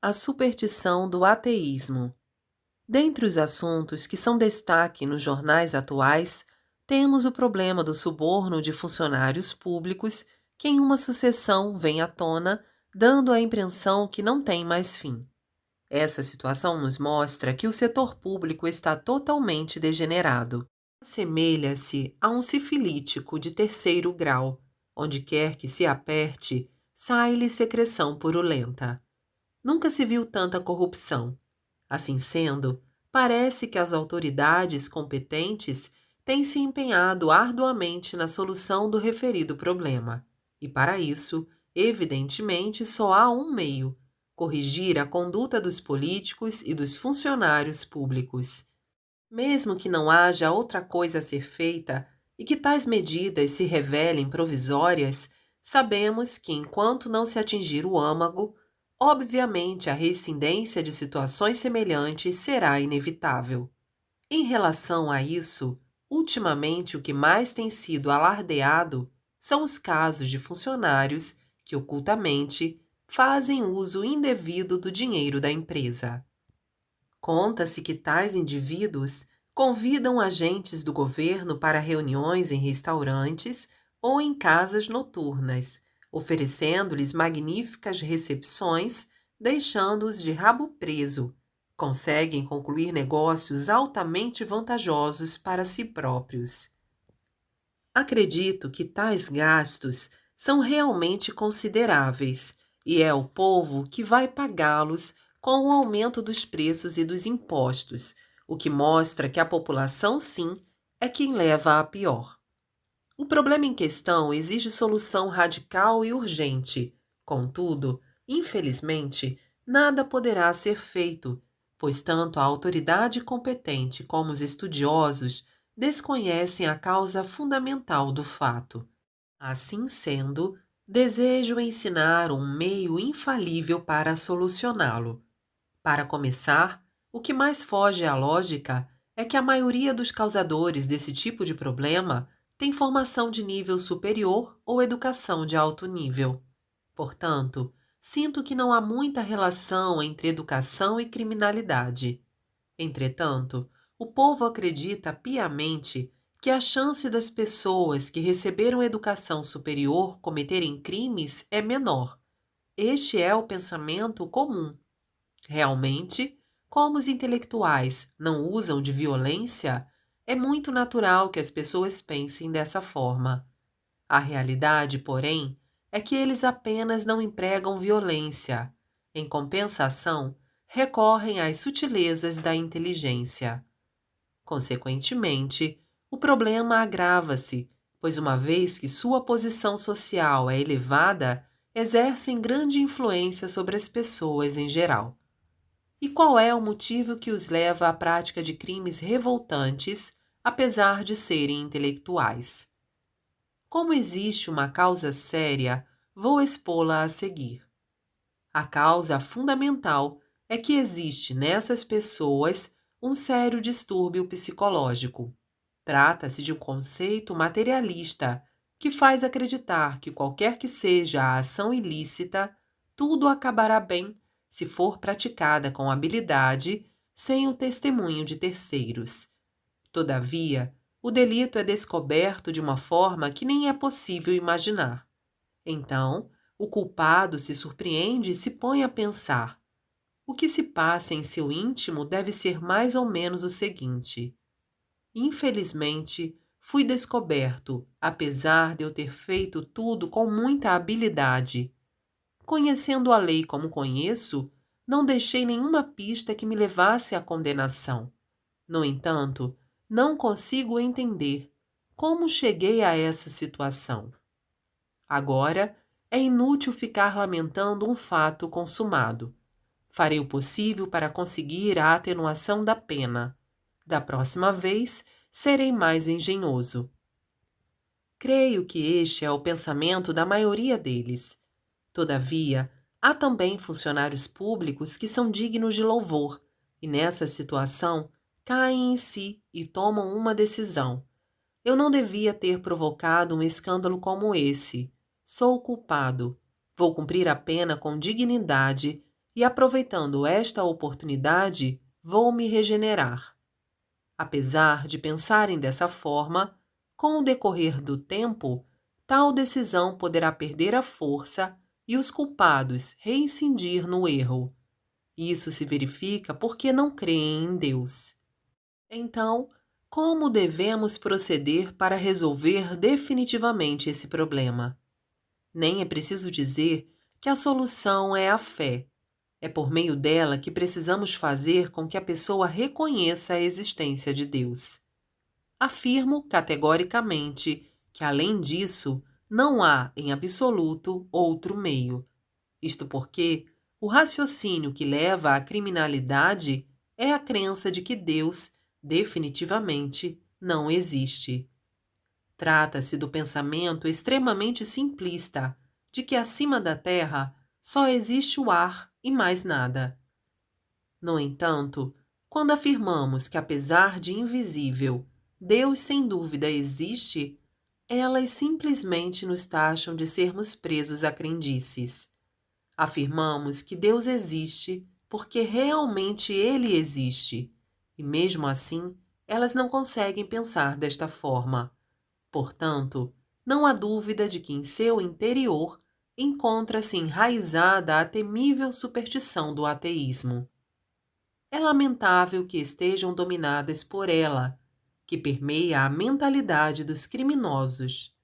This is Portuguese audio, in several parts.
A superstição do ateísmo. Dentre os assuntos que são destaque nos jornais atuais, temos o problema do suborno de funcionários públicos que em uma sucessão vem à tona, dando a impressão que não tem mais fim. Essa situação nos mostra que o setor público está totalmente degenerado. Assemelha-se a um sifilítico de terceiro grau. Onde quer que se aperte, sai-lhe secreção purulenta. Nunca se viu tanta corrupção. Assim sendo, parece que as autoridades competentes têm se empenhado arduamente na solução do referido problema. E para isso, evidentemente, só há um meio: corrigir a conduta dos políticos e dos funcionários públicos. Mesmo que não haja outra coisa a ser feita e que tais medidas se revelem provisórias, sabemos que, enquanto não se atingir o âmago, obviamente a reincidência de situações semelhantes será inevitável. Em relação a isso, ultimamente o que mais tem sido alardeado são os casos de funcionários que, ocultamente, fazem uso indevido do dinheiro da empresa. Conta-se que tais indivíduos convidam agentes do governo para reuniões em restaurantes ou em casas noturnas, oferecendo-lhes magníficas recepções, deixando-os de rabo preso. Conseguem concluir negócios altamente vantajosos para si próprios. Acredito que tais gastos são realmente consideráveis e é o povo que vai pagá-los com o aumento dos preços e dos impostos, o que mostra que a população, sim, é quem leva a pior. O problema em questão exige solução radical e urgente. Contudo, infelizmente, nada poderá ser feito, pois tanto a autoridade competente como os estudiosos desconhecem a causa fundamental do fato. Assim sendo, desejo ensinar um meio infalível para solucioná-lo. Para começar, o que mais foge à lógica é que a maioria dos causadores desse tipo de problema tem formação de nível superior ou educação de alto nível. Portanto, sinto que não há muita relação entre educação e criminalidade. Entretanto, o povo acredita piamente que a chance das pessoas que receberam educação superior cometerem crimes é menor. Este é o pensamento comum. Realmente, como os intelectuais não usam de violência, é muito natural que as pessoas pensem dessa forma. A realidade, porém, é que eles apenas não empregam violência. Em compensação, recorrem às sutilezas da inteligência. Consequentemente, o problema agrava-se, pois uma vez que sua posição social é elevada, exercem grande influência sobre as pessoas em geral. E qual é o motivo que os leva à prática de crimes revoltantes, apesar de serem intelectuais? Como existe uma causa séria, vou expô-la a seguir. A causa fundamental é que existe nessas pessoas um sério distúrbio psicológico. Trata-se de um conceito materialista que faz acreditar que qualquer que seja a ação ilícita, tudo acabará bem se for praticada com habilidade, sem o testemunho de terceiros. Todavia, o delito é descoberto de uma forma que nem é possível imaginar. Então, o culpado se surpreende e se põe a pensar: o que se passa em seu íntimo deve ser mais ou menos o seguinte: infelizmente, fui descoberto, apesar de eu ter feito tudo com muita habilidade. Conhecendo a lei como conheço, não deixei nenhuma pista que me levasse à condenação. No entanto, não consigo entender como cheguei a essa situação. Agora, é inútil ficar lamentando um fato consumado. Farei o possível para conseguir a atenuação da pena. Da próxima vez, serei mais engenhoso. Creio que este é o pensamento da maioria deles. Todavia, há também funcionários públicos que são dignos de louvor, e nessa situação caem em si e tomam uma decisão. Eu não devia ter provocado um escândalo como esse. Sou o culpado. Vou cumprir a pena com dignidade, e, aproveitando esta oportunidade, vou me regenerar. Apesar de pensarem dessa forma, com o decorrer do tempo, tal decisão poderá perder a força e os culpados reincidir no erro. Isso se verifica porque não creem em Deus. Então, como devemos proceder para resolver definitivamente esse problema? Nem é preciso dizer que a solução é a fé. É por meio dela que precisamos fazer com que a pessoa reconheça a existência de Deus. Afirmo categoricamente que, além disso, não há, em absoluto, outro meio. Isto porque o raciocínio que leva à criminalidade é a crença de que Deus, definitivamente, não existe. Trata-se do pensamento extremamente simplista de que acima da terra só existe o ar e mais nada. No entanto, quando afirmamos que, apesar de invisível, Deus sem dúvida existe, elas simplesmente nos taxam de sermos presos a crendices. Afirmamos que Deus existe porque realmente Ele existe, e mesmo assim, elas não conseguem pensar desta forma. Portanto, não há dúvida de que em seu interior encontra-se enraizada a temível superstição do ateísmo. É lamentável que estejam dominadas por ela, que permeia a mentalidade dos criminosos.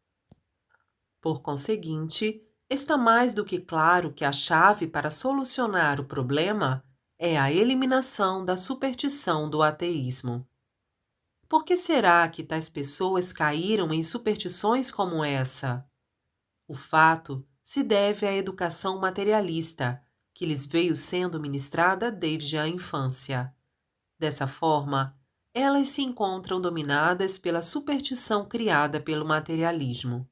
Por conseguinte, está mais do que claro que a chave para solucionar o problema é a eliminação da superstição do ateísmo. Por que será que tais pessoas caíram em superstições como essa? O fato se deve à educação materialista, que lhes veio sendo ministrada desde a infância. Dessa forma, elas se encontram dominadas pela superstição criada pelo materialismo.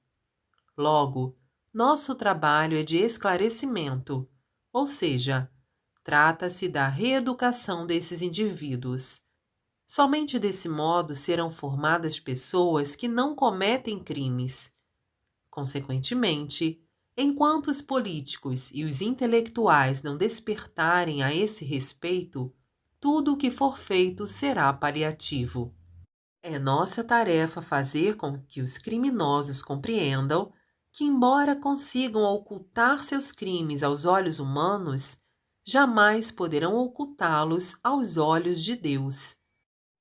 Logo, nosso trabalho é de esclarecimento, ou seja, trata-se da reeducação desses indivíduos. Somente desse modo serão formadas pessoas que não cometem crimes. Consequentemente, enquanto os políticos e os intelectuais não despertarem a esse respeito, tudo o que for feito será paliativo. É nossa tarefa fazer com que os criminosos compreendam que, embora consigam ocultar seus crimes aos olhos humanos, jamais poderão ocultá-los aos olhos de Deus.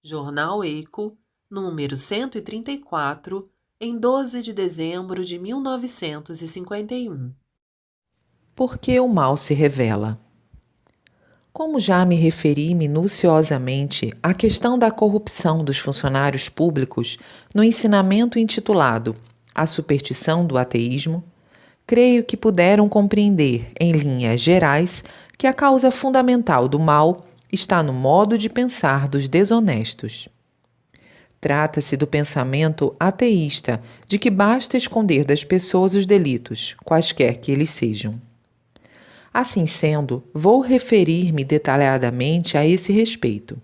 Jornal Eco, número 134, em 12 de dezembro de 1951. Por que o mal se revela? Como já me referi minuciosamente à questão da corrupção dos funcionários públicos no ensinamento intitulado A Superstição do Ateísmo, creio que puderam compreender, em linhas gerais, que a causa fundamental do mal está no modo de pensar dos desonestos. Trata-se do pensamento ateísta de que basta esconder das pessoas os delitos, quaisquer que eles sejam. Assim sendo, vou referir-me detalhadamente a esse respeito.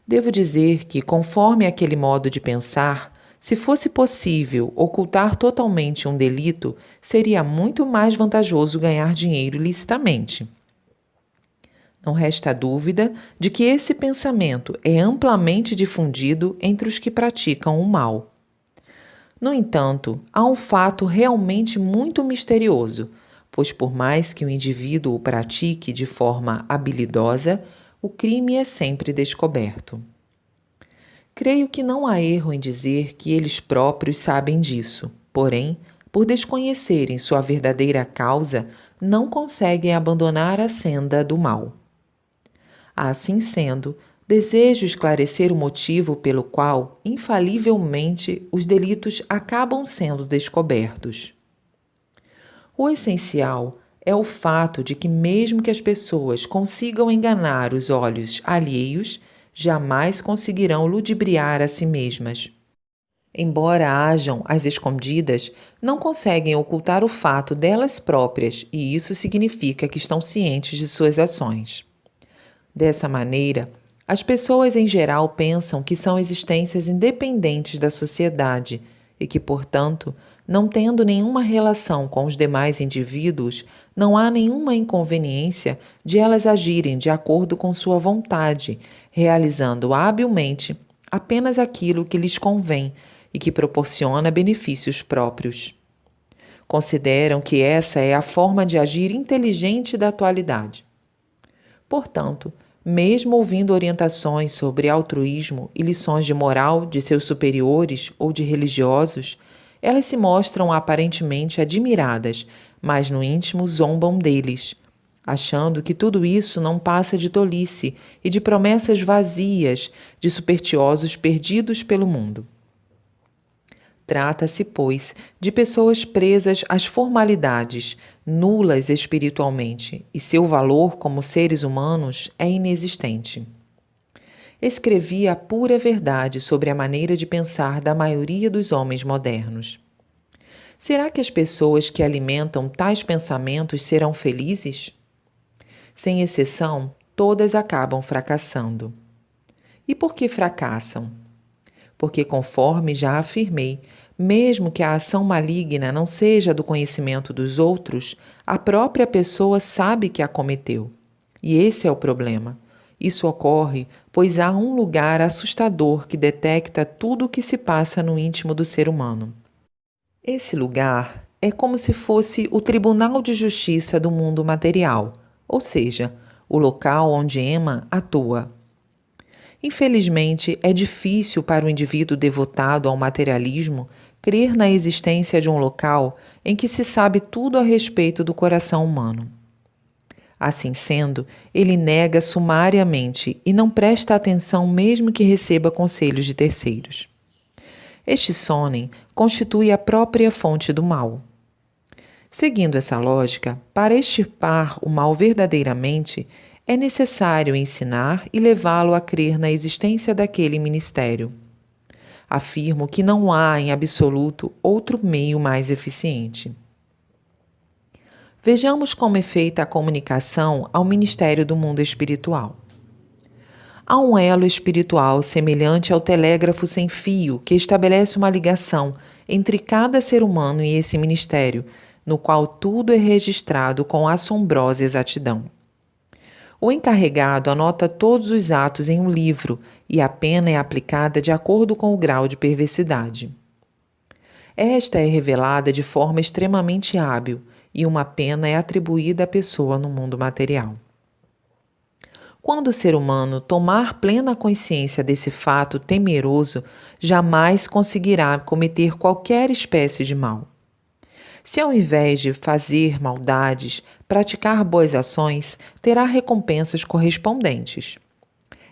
Devo dizer que, conforme aquele modo de pensar, se fosse possível ocultar totalmente um delito, seria muito mais vantajoso ganhar dinheiro licitamente. Não resta dúvida de que esse pensamento é amplamente difundido entre os que praticam o mal. No entanto, há um fato realmente muito misterioso, pois por mais que o indivíduo o pratique de forma habilidosa, o crime é sempre descoberto. Creio que não há erro em dizer que eles próprios sabem disso, porém, por desconhecerem sua verdadeira causa, não conseguem abandonar a senda do mal. Assim sendo, desejo esclarecer o motivo pelo qual, infalivelmente, os delitos acabam sendo descobertos. O essencial é o fato de que, mesmo que as pessoas consigam enganar os olhos alheios, jamais conseguirão ludibriar a si mesmas. Embora hajam as escondidas, não conseguem ocultar o fato delas próprias, e isso significa que estão cientes de suas ações. Dessa maneira, as pessoas em geral pensam que são existências independentes da sociedade e que, portanto, Não tendo nenhuma relação com os demais indivíduos, não há nenhuma inconveniência de elas agirem de acordo com sua vontade, realizando habilmente apenas aquilo que lhes convém e que proporciona benefícios próprios. Consideram que essa é a forma de agir inteligente da atualidade. Portanto, mesmo ouvindo orientações sobre altruísmo e lições de moral de seus superiores ou de religiosos, elas se mostram aparentemente admiradas, mas no íntimo zombam deles, achando que tudo isso não passa de tolice e de promessas vazias de supersticiosos perdidos pelo mundo. Trata-se, pois, de pessoas presas às formalidades, nulas espiritualmente, e seu valor como seres humanos é inexistente. Escrevi a pura verdade sobre a maneira de pensar da maioria dos homens modernos. Será que as pessoas que alimentam tais pensamentos serão felizes? Sem exceção, todas acabam fracassando. E por que fracassam? Porque, conforme já afirmei, mesmo que a ação maligna não seja do conhecimento dos outros, a própria pessoa sabe que a cometeu. E esse é o problema. Isso ocorre pois há um lugar assustador que detecta tudo o que se passa no íntimo do ser humano. Esse lugar é como se fosse o Tribunal de Justiça do mundo material, ou seja, o local onde Emma atua. Infelizmente, é difícil para o indivíduo devotado ao materialismo crer na existência de um local em que se sabe tudo a respeito do coração humano. Assim sendo, ele nega sumariamente e não presta atenção mesmo que receba conselhos de terceiros. Este sonem constitui a própria fonte do mal. Seguindo essa lógica, para extirpar o mal verdadeiramente, é necessário ensinar e levá-lo a crer na existência daquele ministério. Afirmo que não há, em absoluto, outro meio mais eficiente. Vejamos como é feita a comunicação ao ministério do mundo espiritual. Há um elo espiritual semelhante ao telégrafo sem fio que estabelece uma ligação entre cada ser humano e esse ministério, no qual tudo é registrado com assombrosa exatidão. O encarregado anota todos os atos em um livro e a pena é aplicada de acordo com o grau de perversidade. Esta é revelada de forma extremamente hábil e uma pena é atribuída à pessoa no mundo material. Quando o ser humano tomar plena consciência desse fato temeroso, jamais conseguirá cometer qualquer espécie de mal. Se ao invés de fazer maldades, praticar boas ações, terá recompensas correspondentes.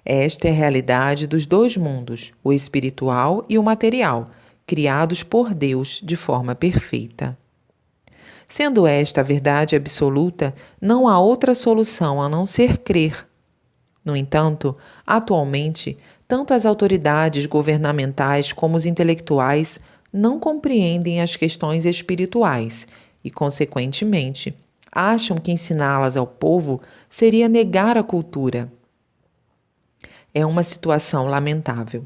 Esta é a realidade dos dois mundos, o espiritual e o material, criados por Deus de forma perfeita. Sendo esta a verdade absoluta, não há outra solução a não ser crer. No entanto, atualmente, tanto as autoridades governamentais como os intelectuais não compreendem as questões espirituais e, consequentemente, acham que ensiná-las ao povo seria negar a cultura. É uma situação lamentável.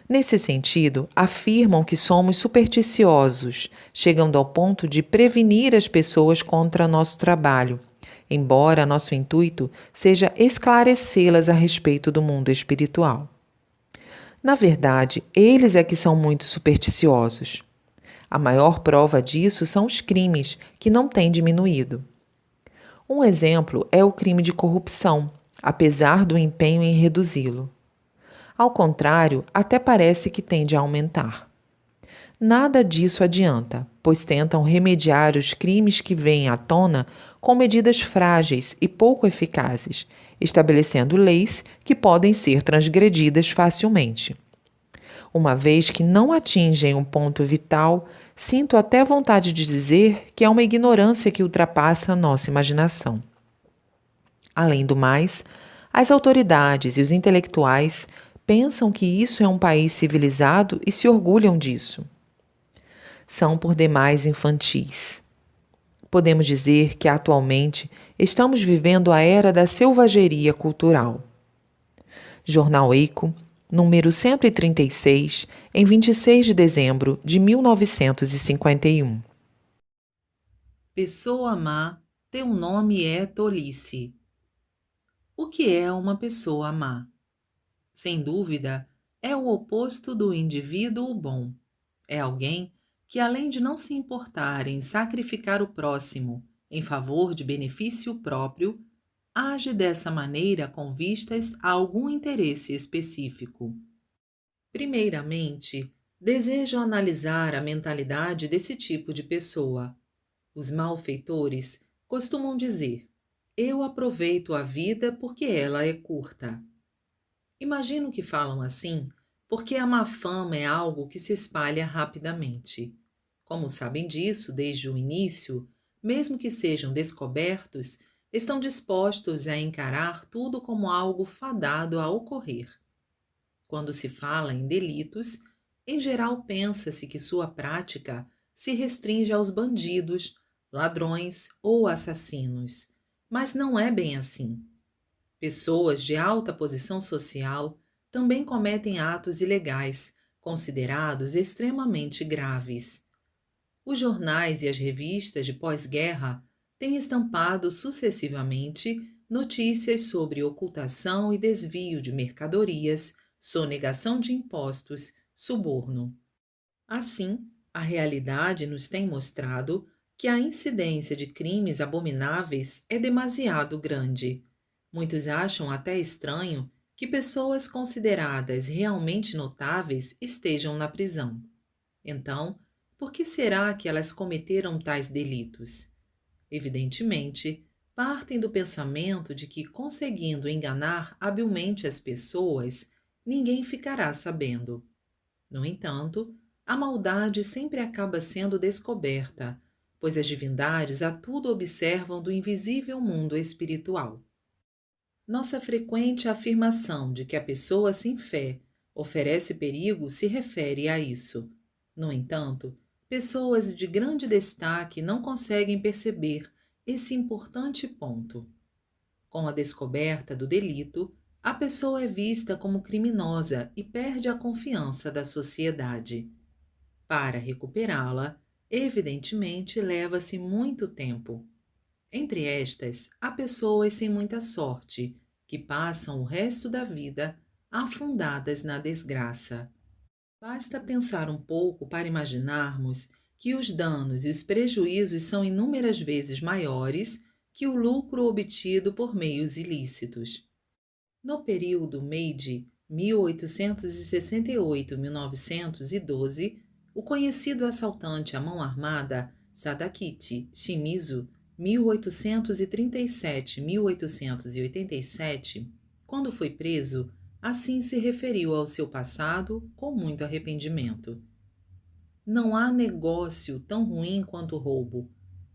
Nesse sentido, afirmam que somos supersticiosos, chegando ao ponto de prevenir as pessoas contra nosso trabalho, embora nosso intuito seja esclarecê-las a respeito do mundo espiritual. Na verdade, eles é que são muito supersticiosos. A maior prova disso são os crimes, que não têm diminuído. Um exemplo é o crime de corrupção, apesar do empenho em reduzi-lo. Ao contrário, até parece que tende a aumentar. Nada disso adianta, pois tentam remediar os crimes que vêm à tona com medidas frágeis e pouco eficazes, estabelecendo leis que podem ser transgredidas facilmente. Uma vez que não atingem um ponto vital, sinto até vontade de dizer que é uma ignorância que ultrapassa a nossa imaginação. Além do mais, as autoridades e os intelectuais pensam que isso é um país civilizado e se orgulham disso. São por demais infantis. Podemos dizer que atualmente estamos vivendo a era da selvageria cultural. Jornal Eco, número 136, em 26 de dezembro de 1951. Pessoa má, teu nome é tolice. O que é uma pessoa má? Sem dúvida, é o oposto do indivíduo bom. É alguém que, além de não se importar em sacrificar o próximo em favor de benefício próprio, age dessa maneira com vistas a algum interesse específico. Primeiramente, desejo analisar a mentalidade desse tipo de pessoa. Os malfeitores costumam dizer: eu aproveito a vida porque ela é curta. Imagino que falam assim porque a má fama é algo que se espalha rapidamente. Como sabem disso desde o início, mesmo que sejam descobertos, estão dispostos a encarar tudo como algo fadado a ocorrer. Quando se fala em delitos, em geral pensa-se que sua prática se restringe aos bandidos, ladrões ou assassinos. Mas não é bem assim. Pessoas de alta posição social também cometem atos ilegais, considerados extremamente graves. Os jornais e as revistas de pós-guerra têm estampado sucessivamente notícias sobre ocultação e desvio de mercadorias, sonegação de impostos, suborno. Assim, a realidade nos tem mostrado que a incidência de crimes abomináveis é demasiado grande. Muitos acham até estranho que pessoas consideradas realmente notáveis estejam na prisão. Então, por que será que elas cometeram tais delitos? Evidentemente, partem do pensamento de que, conseguindo enganar habilmente as pessoas, ninguém ficará sabendo. No entanto, a maldade sempre acaba sendo descoberta, pois as divindades a tudo observam do invisível mundo espiritual. Nossa frequente afirmação de que a pessoa sem fé oferece perigo se refere a isso. No entanto, pessoas de grande destaque não conseguem perceber esse importante ponto. Com a descoberta do delito, a pessoa é vista como criminosa e perde a confiança da sociedade. Para recuperá-la, evidentemente leva-se muito tempo. Entre estas, há pessoas sem muita sorte, que passam o resto da vida afundadas na desgraça. Basta pensar um pouco para imaginarmos que os danos e os prejuízos são inúmeras vezes maiores que o lucro obtido por meios ilícitos. No período Meiji 1868-1912, o conhecido assaltante à mão armada Sadakichi Shimizu 1837-1887, quando foi preso, assim se referiu ao seu passado com muito arrependimento. Não há negócio tão ruim quanto o roubo.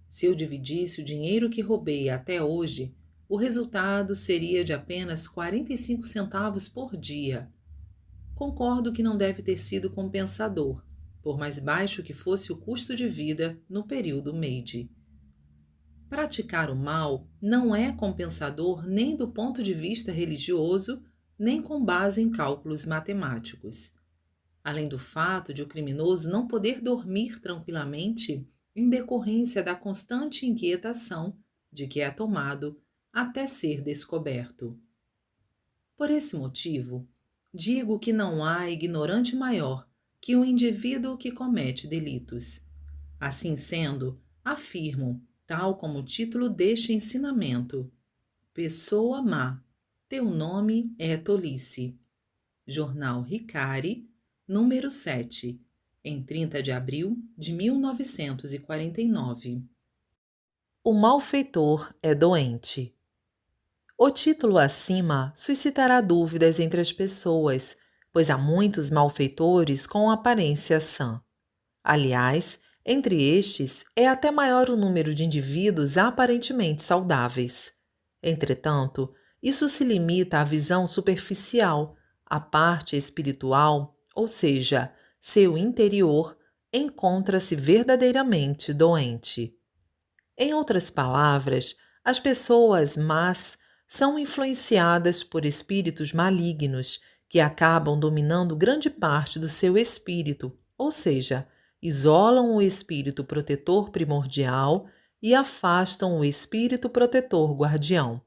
Se eu dividisse o dinheiro que roubei até hoje, o resultado seria de apenas 45 centavos por dia. Concordo que não deve ter sido compensador, por mais baixo que fosse o custo de vida no período Meiji. Praticar o mal não é compensador nem do ponto de vista religioso, nem com base em cálculos matemáticos. Além do fato de o criminoso não poder dormir tranquilamente em decorrência da constante inquietação de que é tomado até ser descoberto. Por esse motivo, digo que não há ignorante maior que o indivíduo que comete delitos. Assim sendo, afirmo, tal como o título deste ensinamento: Pessoa má, teu nome é tolice. Jornal Ricari, número 7, em 30 de abril de 1949. O malfeitor é doente. O título acima suscitará dúvidas entre as pessoas, pois há muitos malfeitores com aparência sã. Aliás, entre estes é até maior o número de indivíduos aparentemente saudáveis. Entretanto, isso se limita à visão superficial. A parte espiritual, ou seja, seu interior, encontra-se verdadeiramente doente. Em outras palavras, as pessoas más são influenciadas por espíritos malignos que acabam dominando grande parte do seu espírito, ou seja, isolam o espírito protetor primordial e afastam o espírito protetor guardião.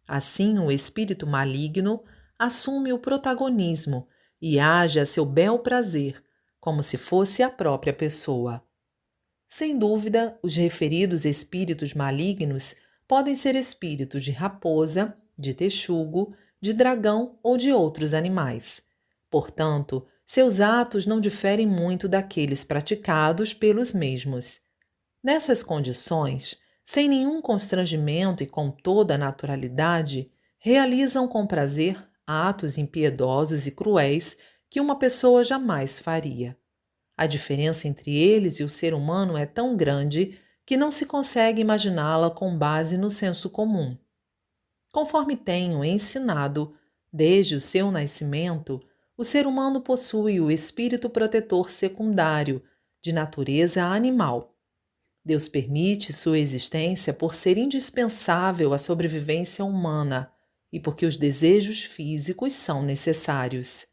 Assim, o espírito maligno assume o protagonismo e age a seu bel prazer, como se fosse a própria pessoa. Sem dúvida, os referidos espíritos malignos podem ser espíritos de raposa, de texugo, de dragão ou de outros animais. Portanto, seus atos não diferem muito daqueles praticados pelos mesmos. Nessas condições, sem nenhum constrangimento e com toda a naturalidade, realizam com prazer atos impiedosos e cruéis que uma pessoa jamais faria. A diferença entre eles e o ser humano é tão grande que não se consegue imaginá-la com base no senso comum. Conforme tenho ensinado, desde o seu nascimento, o ser humano possui o espírito protetor secundário, de natureza animal. Deus permite sua existência por ser indispensável à sobrevivência humana e porque os desejos físicos são necessários.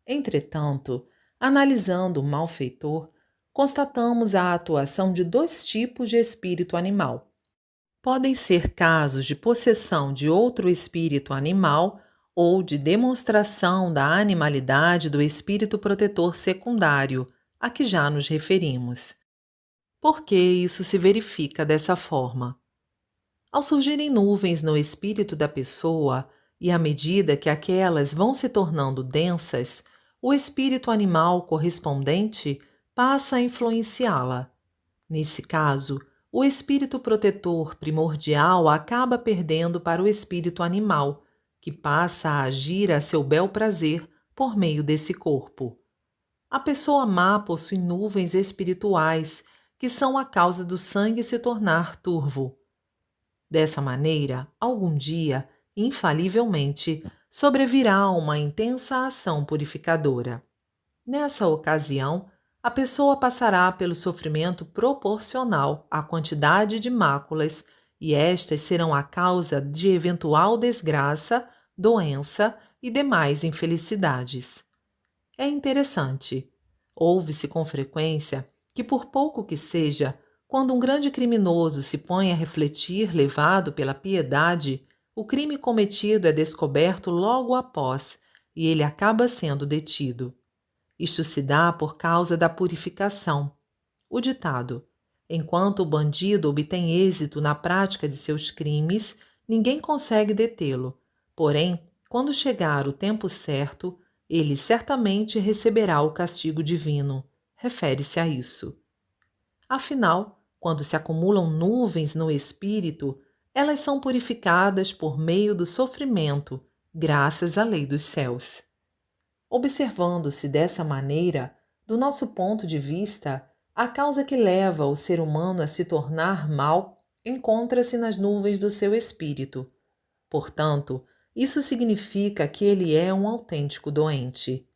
Entretanto, analisando o malfeitor, constatamos a atuação de dois tipos de espírito animal. Podem ser casos de possessão de outro espírito animal ou de demonstração da animalidade do espírito protetor secundário, a que já nos referimos. Por que isso se verifica dessa forma? Ao surgirem nuvens no espírito da pessoa, e à medida que aquelas vão se tornando densas, o espírito animal correspondente passa a influenciá-la. Nesse caso, o espírito protetor primordial acaba perdendo para o espírito animal, que passa a agir a seu bel prazer por meio desse corpo. A pessoa má possui nuvens espirituais, que são a causa do sangue se tornar turvo. Dessa maneira, algum dia, infalivelmente, sobrevirá uma intensa ação purificadora. Nessa ocasião, a pessoa passará pelo sofrimento proporcional à quantidade de máculas, e estas serão a causa de eventual desgraça, doença e demais infelicidades. É interessante. Ouve-se com frequência que, por pouco que seja, quando um grande criminoso se põe a refletir, levado pela piedade, o crime cometido é descoberto logo após e ele acaba sendo detido. Isto se dá por causa da purificação. O ditado: enquanto o bandido obtém êxito na prática de seus crimes, ninguém consegue detê-lo. Porém, quando chegar o tempo certo, ele certamente receberá o castigo divino. Refere-se a isso. Afinal, quando se acumulam nuvens no espírito, elas são purificadas por meio do sofrimento, graças à lei dos céus. Observando-se dessa maneira, do nosso ponto de vista, a causa que leva o ser humano a se tornar mal encontra-se nas nuvens do seu espírito. Portanto, isso significa que ele é um autêntico doente.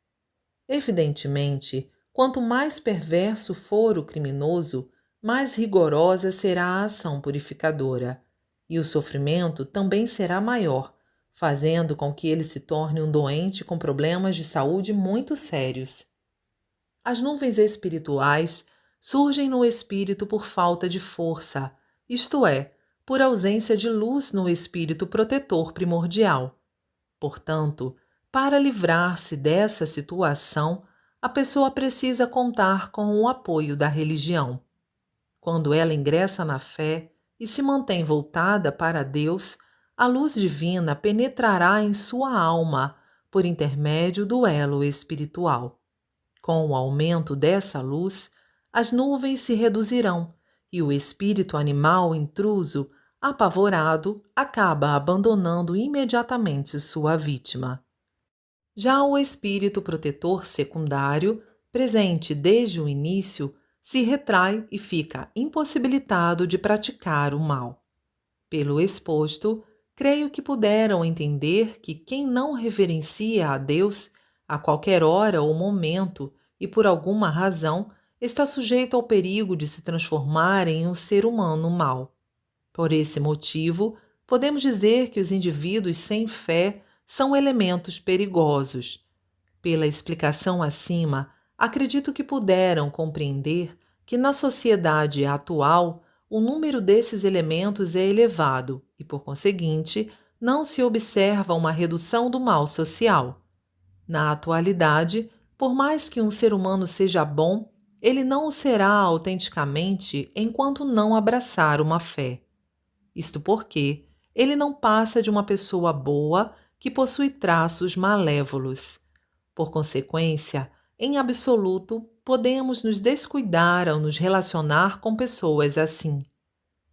Evidentemente, quanto mais perverso for o criminoso, mais rigorosa será a ação purificadora, e o sofrimento também será maior, fazendo com que ele se torne um doente com problemas de saúde muito sérios. As nuvens espirituais surgem no espírito por falta de força, isto é, por ausência de luz no espírito protetor primordial. Portanto, para livrar-se dessa situação, a pessoa precisa contar com o apoio da religião. Quando ela ingressa na fé e se mantém voltada para Deus, a luz divina penetrará em sua alma por intermédio do elo espiritual. Com o aumento dessa luz, as nuvens se reduzirão e o espírito animal intruso, apavorado, acaba abandonando imediatamente sua vítima. Já o espírito protetor secundário, presente desde o início, se retrai e fica impossibilitado de praticar o mal. Pelo exposto, creio que puderam entender que quem não reverencia a Deus, a qualquer hora ou momento e por alguma razão, está sujeito ao perigo de se transformar em um ser humano mau. Por esse motivo, podemos dizer que os indivíduos sem fé são elementos perigosos. Pela explicação acima, acredito que puderam compreender que na sociedade atual o número desses elementos é elevado e, por conseguinte, não se observa uma redução do mal social. Na atualidade, por mais que um ser humano seja bom, ele não o será autenticamente enquanto não abraçar uma fé. Isto porque ele não passa de uma pessoa boa que possui traços malévolos. Por consequência, em absoluto, podemos nos descuidar ao nos relacionar com pessoas assim.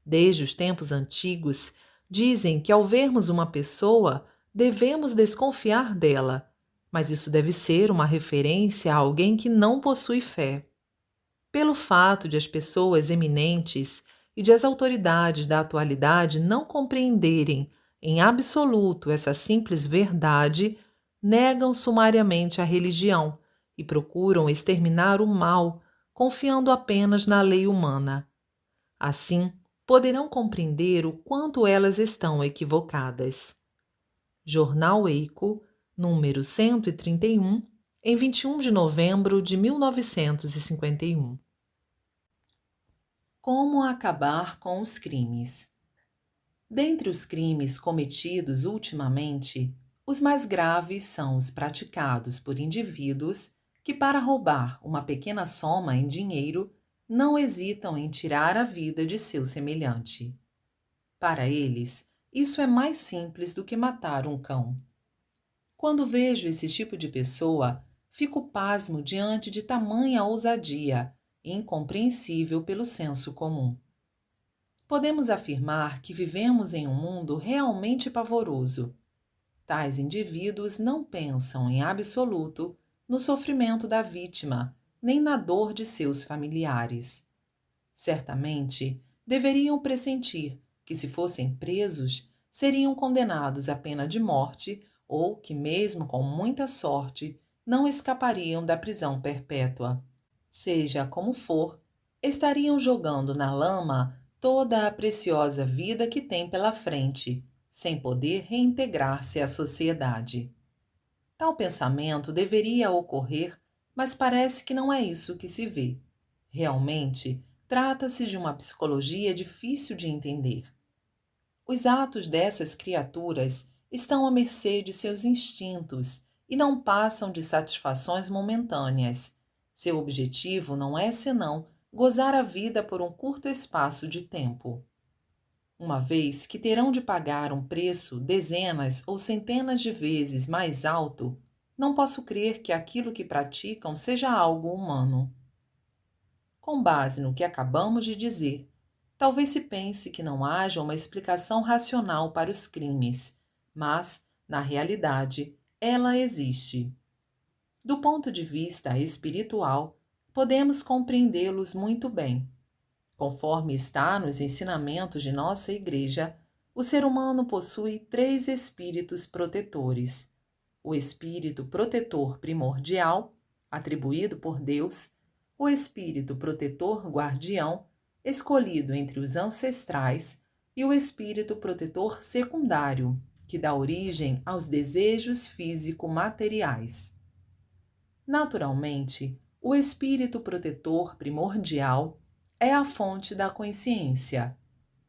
Desde os tempos antigos, dizem que ao vermos uma pessoa, devemos desconfiar dela, mas isso deve ser uma referência a alguém que não possui fé. Pelo fato de as pessoas eminentes e de as autoridades da atualidade não compreenderem em absoluto essa simples verdade, negam sumariamente a religião e procuram exterminar o mal, confiando apenas na lei humana. Assim, poderão compreender o quanto elas estão equivocadas. Jornal Eico, número 131, em 21 de novembro de 1951. Como acabar com os crimes? Dentre os crimes cometidos ultimamente, os mais graves são os praticados por indivíduos que, para roubar uma pequena soma em dinheiro, não hesitam em tirar a vida de seu semelhante. Para eles, isso é mais simples do que matar um cão. Quando vejo esse tipo de pessoa, fico pasmo diante de tamanha ousadia, incompreensível pelo senso comum. Podemos afirmar que vivemos em um mundo realmente pavoroso. Tais indivíduos não pensam em absoluto no sofrimento da vítima, nem na dor de seus familiares. Certamente, deveriam pressentir que, se fossem presos, seriam condenados à pena de morte ou que, mesmo com muita sorte, não escapariam da prisão perpétua. Seja como for, estariam jogando na lama toda a preciosa vida que têm pela frente, sem poder reintegrar-se à sociedade. Tal pensamento deveria ocorrer, mas parece que não é isso que se vê. Realmente, trata-se de uma psicologia difícil de entender. Os atos dessas criaturas estão à mercê de seus instintos e não passam de satisfações momentâneas. Seu objetivo não é senão gozar a vida por um curto espaço de tempo. Uma vez que terão de pagar um preço dezenas ou centenas de vezes mais alto, não posso crer que aquilo que praticam seja algo humano. Com base no que acabamos de dizer, talvez se pense que não haja uma explicação racional para os crimes, mas, na realidade, ela existe. Do ponto de vista espiritual, podemos compreendê-los muito bem. Conforme está nos ensinamentos de nossa Igreja, o ser humano possui 3 espíritos protetores: o espírito protetor primordial, atribuído por Deus, o espírito protetor guardião, escolhido entre os ancestrais, e o espírito protetor secundário, que dá origem aos desejos físico-materiais. Naturalmente, o espírito protetor primordial é a fonte da consciência.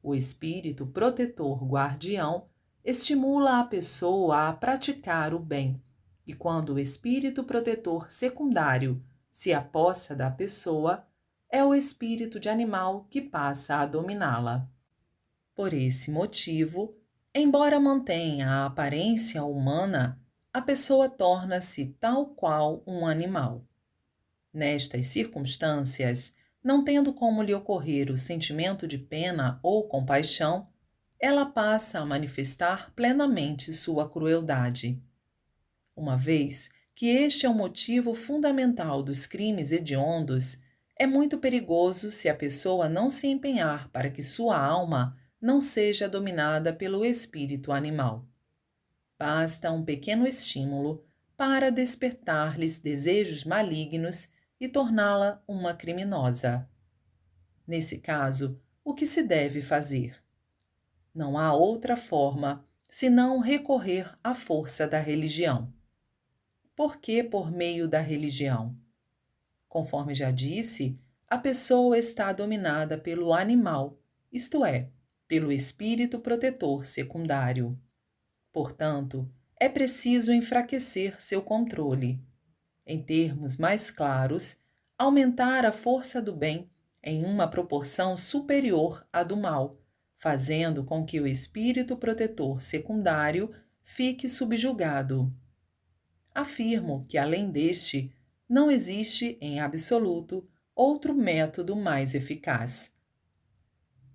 O espírito protetor guardião estimula a pessoa a praticar o bem, e quando o espírito protetor secundário se apossa da pessoa, é o espírito de animal que passa a dominá-la. Por esse motivo, embora mantenha a aparência humana, a pessoa torna-se tal qual um animal. Nestas circunstâncias, não tendo como lhe ocorrer o sentimento de pena ou compaixão, ela passa a manifestar plenamente sua crueldade. Uma vez que este é o motivo fundamental dos crimes hediondos, é muito perigoso se a pessoa não se empenhar para que sua alma não seja dominada pelo espírito animal. Basta um pequeno estímulo para despertar-lhes desejos malignos e torná-la uma criminosa. Nesse caso, o que se deve fazer? Não há outra forma senão recorrer à força da religião. Por que por meio da religião? Conforme já disse, a pessoa está dominada pelo animal, isto é, pelo espírito protetor secundário. Portanto, é preciso enfraquecer seu controle. Em termos mais claros, aumentar a força do bem em uma proporção superior à do mal, fazendo com que o espírito protetor secundário fique subjugado. Afirmo que, além deste, não existe, em absoluto, outro método mais eficaz.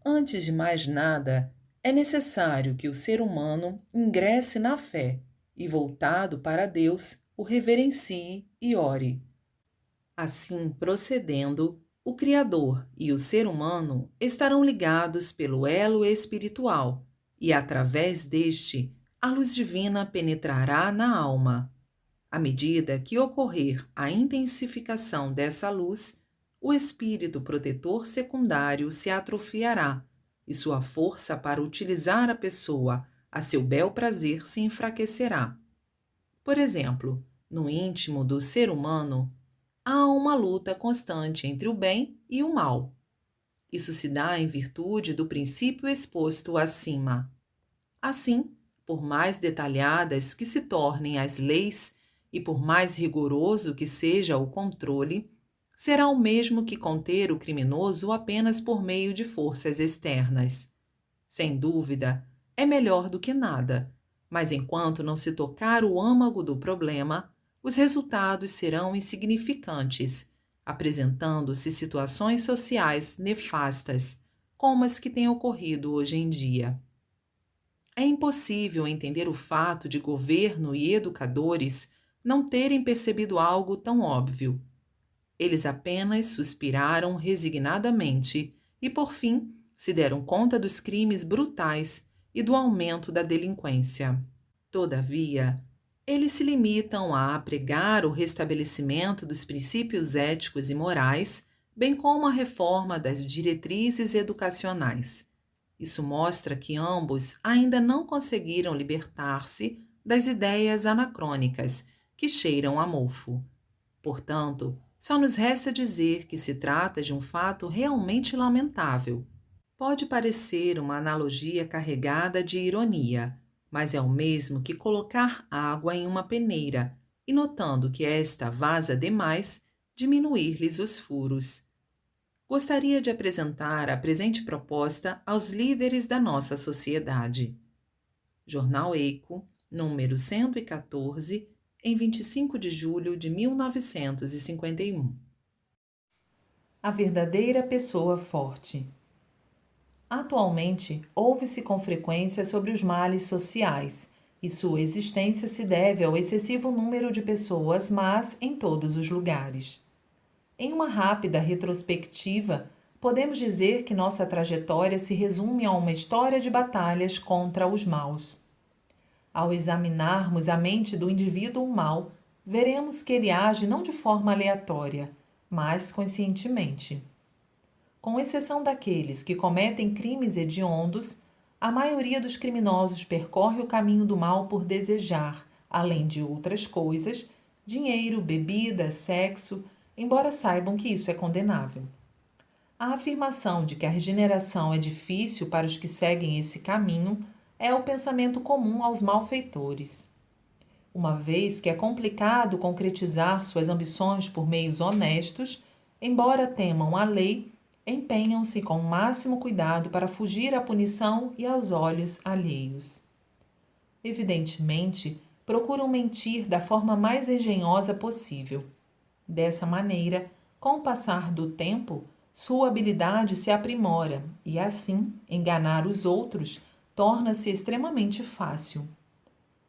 Antes de mais nada, é necessário que o ser humano ingresse na fé e, voltado para Deus, o reverencie e ore. Assim procedendo, o Criador e o ser humano estarão ligados pelo elo espiritual e, através deste, a luz divina penetrará na alma. À medida que ocorrer a intensificação dessa luz, o espírito protetor secundário se atrofiará e sua força para utilizar a pessoa a seu bel prazer se enfraquecerá. Por exemplo, no íntimo do ser humano, há uma luta constante entre o bem e o mal. Isso se dá em virtude do princípio exposto acima. Assim, por mais detalhadas que se tornem as leis e por mais rigoroso que seja o controle, será o mesmo que conter o criminoso apenas por meio de forças externas. Sem dúvida, é melhor do que nada, mas enquanto não se tocar o âmago do problema, os resultados serão insignificantes, apresentando-se situações sociais nefastas, como as que têm ocorrido hoje em dia. É impossível entender o fato de governo e educadores não terem percebido algo tão óbvio. Eles apenas suspiraram resignadamente e, por fim, se deram conta dos crimes brutais e do aumento da delinquência. Todavia, eles se limitam a pregar o restabelecimento dos princípios éticos e morais, bem como a reforma das diretrizes educacionais. Isso mostra que ambos ainda não conseguiram libertar-se das ideias anacrônicas que cheiram a mofo. Portanto, só nos resta dizer que se trata de um fato realmente lamentável. Pode parecer uma analogia carregada de ironia, mas é o mesmo que colocar água em uma peneira e, notando que esta vaza demais, diminuir-lhes os furos. Gostaria de apresentar a presente proposta aos líderes da nossa sociedade. Jornal Eco, número 114, em 25 de julho de 1951. A verdadeira pessoa forte. Atualmente, ouve-se com frequência sobre os males sociais, e sua existência se deve ao excessivo número de pessoas más em todos os lugares. Em uma rápida retrospectiva, podemos dizer que nossa trajetória se resume a uma história de batalhas contra os maus. Ao examinarmos a mente do indivíduo mau, veremos que ele age não de forma aleatória, mas conscientemente. Com exceção daqueles que cometem crimes hediondos, a maioria dos criminosos percorre o caminho do mal por desejar, além de outras coisas, dinheiro, bebida, sexo, embora saibam que isso é condenável. A afirmação de que a regeneração é difícil para os que seguem esse caminho é o pensamento comum aos malfeitores. Uma vez que é complicado concretizar suas ambições por meios honestos, embora temam a lei, empenham-se com o máximo cuidado para fugir à punição e aos olhos alheios. Evidentemente, procuram mentir da forma mais engenhosa possível. Dessa maneira, com o passar do tempo, sua habilidade se aprimora e, assim, enganar os outros torna-se extremamente fácil.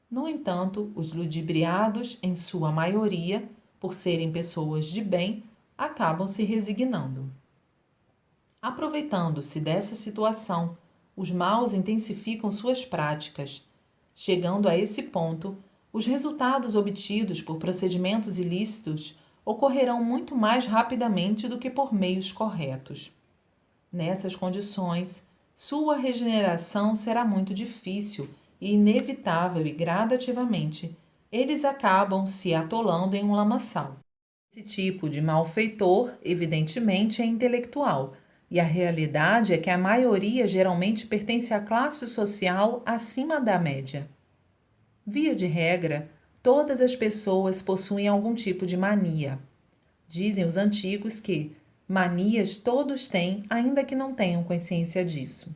No entanto, os ludibriados, em sua maioria, por serem pessoas de bem, acabam se resignando. Aproveitando-se dessa situação, os maus intensificam suas práticas. Chegando a esse ponto, os resultados obtidos por procedimentos ilícitos ocorrerão muito mais rapidamente do que por meios corretos. Nessas condições, sua regeneração será muito difícil e inevitável e gradativamente, eles acabam se atolando em um lamaçal. Esse tipo de malfeitor, evidentemente, é intelectual, e a realidade é que a maioria geralmente pertence à classe social acima da média. Via de regra, todas as pessoas possuem algum tipo de mania. Dizem os antigos que manias todos têm, ainda que não tenham consciência disso.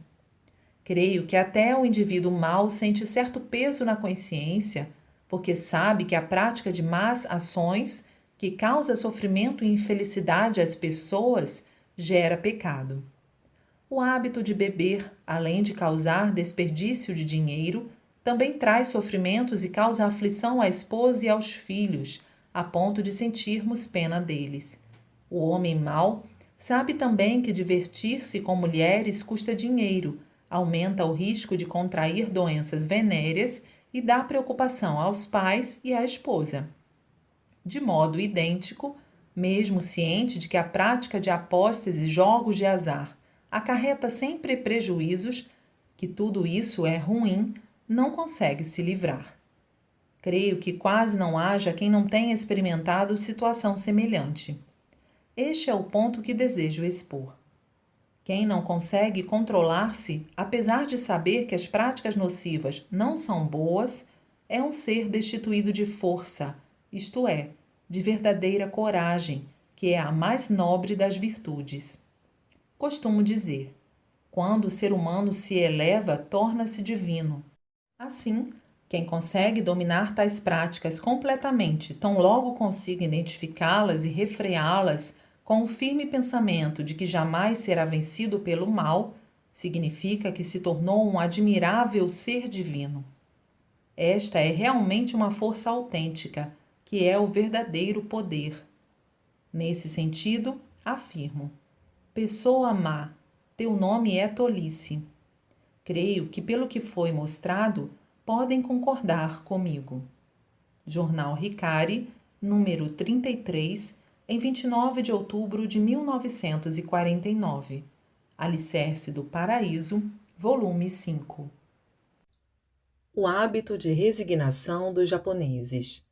Creio que até o indivíduo mau sente certo peso na consciência, porque sabe que a prática de más ações, que causa sofrimento e infelicidade às pessoas, gera pecado. O hábito de beber, além de causar desperdício de dinheiro, também traz sofrimentos e causa aflição à esposa e aos filhos, a ponto de sentirmos pena deles. O homem mau sabe também que divertir-se com mulheres custa dinheiro, aumenta o risco de contrair doenças venéreas e dá preocupação aos pais e à esposa. De modo idêntico, mesmo ciente de que a prática de apostas e jogos de azar acarreta sempre prejuízos, que tudo isso é ruim, não consegue se livrar. Creio que quase não haja quem não tenha experimentado situação semelhante. Este é o ponto que desejo expor. Quem não consegue controlar-se, apesar de saber que as práticas nocivas não são boas, é um ser destituído de força, isto é, de verdadeira coragem, que é a mais nobre das virtudes. Costumo dizer: quando o ser humano se eleva, torna-se divino. Assim, quem consegue dominar tais práticas completamente, tão logo consiga identificá-las e refreá-las com o firme pensamento de que jamais será vencido pelo mal, significa que se tornou um admirável ser divino. Esta é realmente uma força autêntica, que é o verdadeiro poder. Nesse sentido, afirmo: pessoa má, teu nome é tolice. Creio que, pelo que foi mostrado, podem concordar comigo. Jornal Ricari, número 33, em 29 de outubro de 1949. Alicerce do Paraíso, volume 5. O hábito de resignação dos japoneses.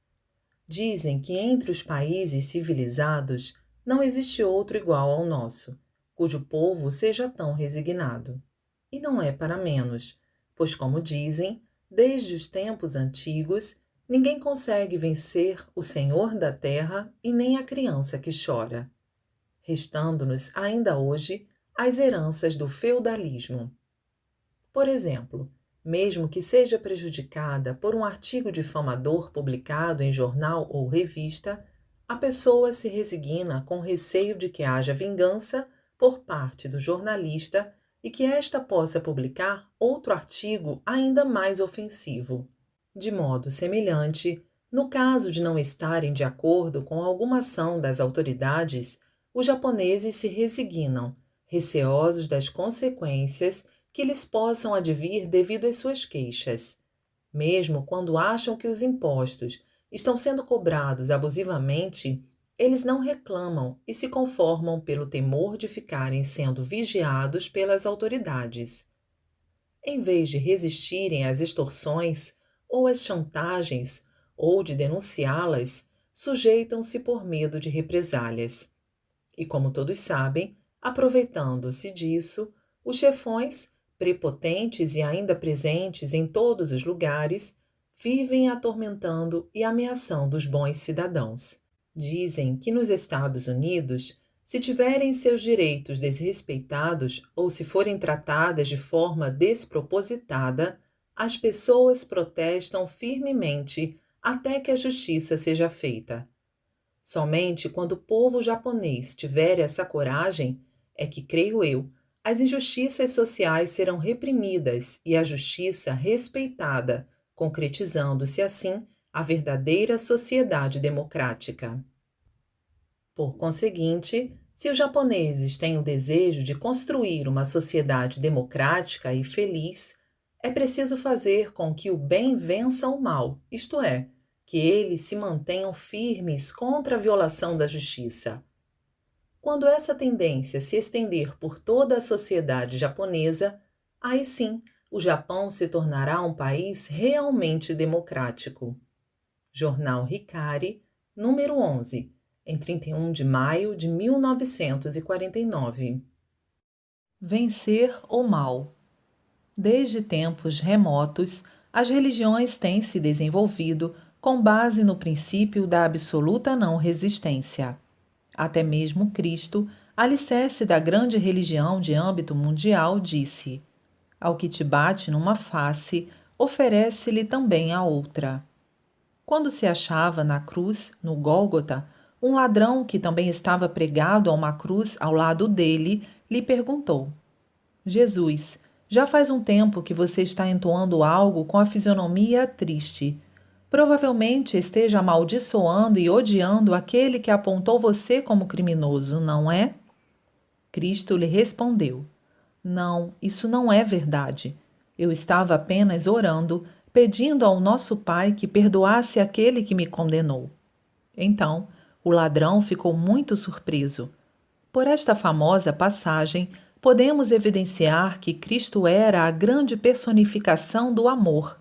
Dizem que entre os países civilizados não existe outro igual ao nosso, cujo povo seja tão resignado. E não é para menos, pois, como dizem, desde os tempos antigos, ninguém consegue vencer o Senhor da Terra e nem a criança que chora, restando-nos ainda hoje as heranças do feudalismo. Por exemplo, mesmo que seja prejudicada por um artigo difamador publicado em jornal ou revista, a pessoa se resigna com receio de que haja vingança por parte do jornalista e que esta possa publicar outro artigo ainda mais ofensivo. De modo semelhante, no caso de não estarem de acordo com alguma ação das autoridades, os japoneses se resignam, receosos das consequências que lhes possam advir devido às suas queixas. Mesmo quando acham que os impostos estão sendo cobrados abusivamente, eles não reclamam e se conformam pelo temor de ficarem sendo vigiados pelas autoridades. Em vez de resistirem às extorsões ou às chantagens ou de denunciá-las, sujeitam-se por medo de represálias. E como todos sabem, aproveitando-se disso, os chefões, prepotentes e ainda presentes em todos os lugares, vivem atormentando e ameaçando os bons cidadãos. Dizem que nos Estados Unidos, se tiverem seus direitos desrespeitados ou se forem tratadas de forma despropositada, as pessoas protestam firmemente até que a justiça seja feita. Somente quando o povo japonês tiver essa coragem é que, creio eu, as injustiças sociais serão reprimidas e a justiça respeitada, concretizando-se assim a verdadeira sociedade democrática. Por conseguinte, se os japoneses têm o desejo de construir uma sociedade democrática e feliz, é preciso fazer com que o bem vença o mal, isto é, que eles se mantenham firmes contra a violação da justiça. Quando essa tendência se estender por toda a sociedade japonesa, aí sim o Japão se tornará um país realmente democrático. Jornal Hikari, número 11, em 31 de maio de 1949. Vencer o mal. Desde tempos remotos, as religiões têm se desenvolvido com base no princípio da absoluta não resistência. Até mesmo Cristo, alicerce da grande religião de âmbito mundial, disse: ao que te bate numa face, oferece-lhe também a outra. Quando se achava na cruz, no Gólgota, um ladrão que também estava pregado a uma cruz ao lado dele lhe perguntou: Jesus, já faz um tempo que você está entoando algo com a fisionomia triste. Provavelmente esteja amaldiçoando e odiando aquele que apontou você como criminoso, não é? Cristo lhe respondeu: não, isso não é verdade. Eu estava apenas orando, pedindo ao nosso Pai que perdoasse aquele que me condenou. Então, o ladrão ficou muito surpreso. Por esta famosa passagem, podemos evidenciar que Cristo era a grande personificação do amor.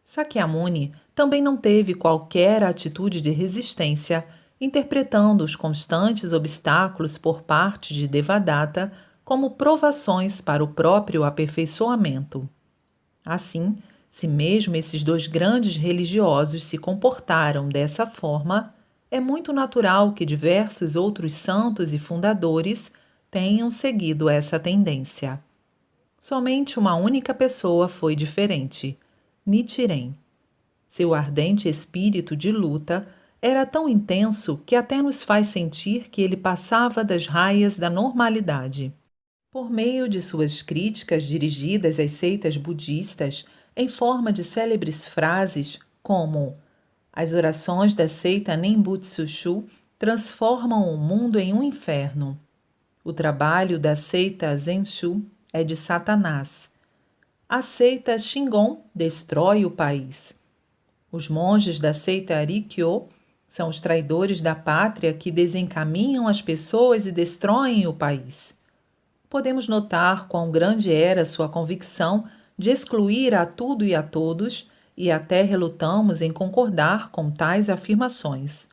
Sakyamuni também não teve qualquer atitude de resistência, interpretando os constantes obstáculos por parte de Devadatta como provações para o próprio aperfeiçoamento. Assim, se mesmo esses dois grandes religiosos se comportaram dessa forma, é muito natural que diversos outros santos e fundadores tenham seguido essa tendência. Somente uma única pessoa foi diferente: Nichiren. Seu ardente espírito de luta era tão intenso que até nos faz sentir que ele passava das raias da normalidade. Por meio de suas críticas dirigidas às seitas budistas, em forma de célebres frases como as orações da seita Nembutsushu transformam o mundo em um inferno. O trabalho da seita Zenshu é de Satanás. A seita Shingon destrói o país. Os monges da seita Rikyo são os traidores da pátria que desencaminham as pessoas e destroem o país. Podemos notar quão grande era sua convicção de excluir a tudo e a todos, e até relutamos em concordar com tais afirmações.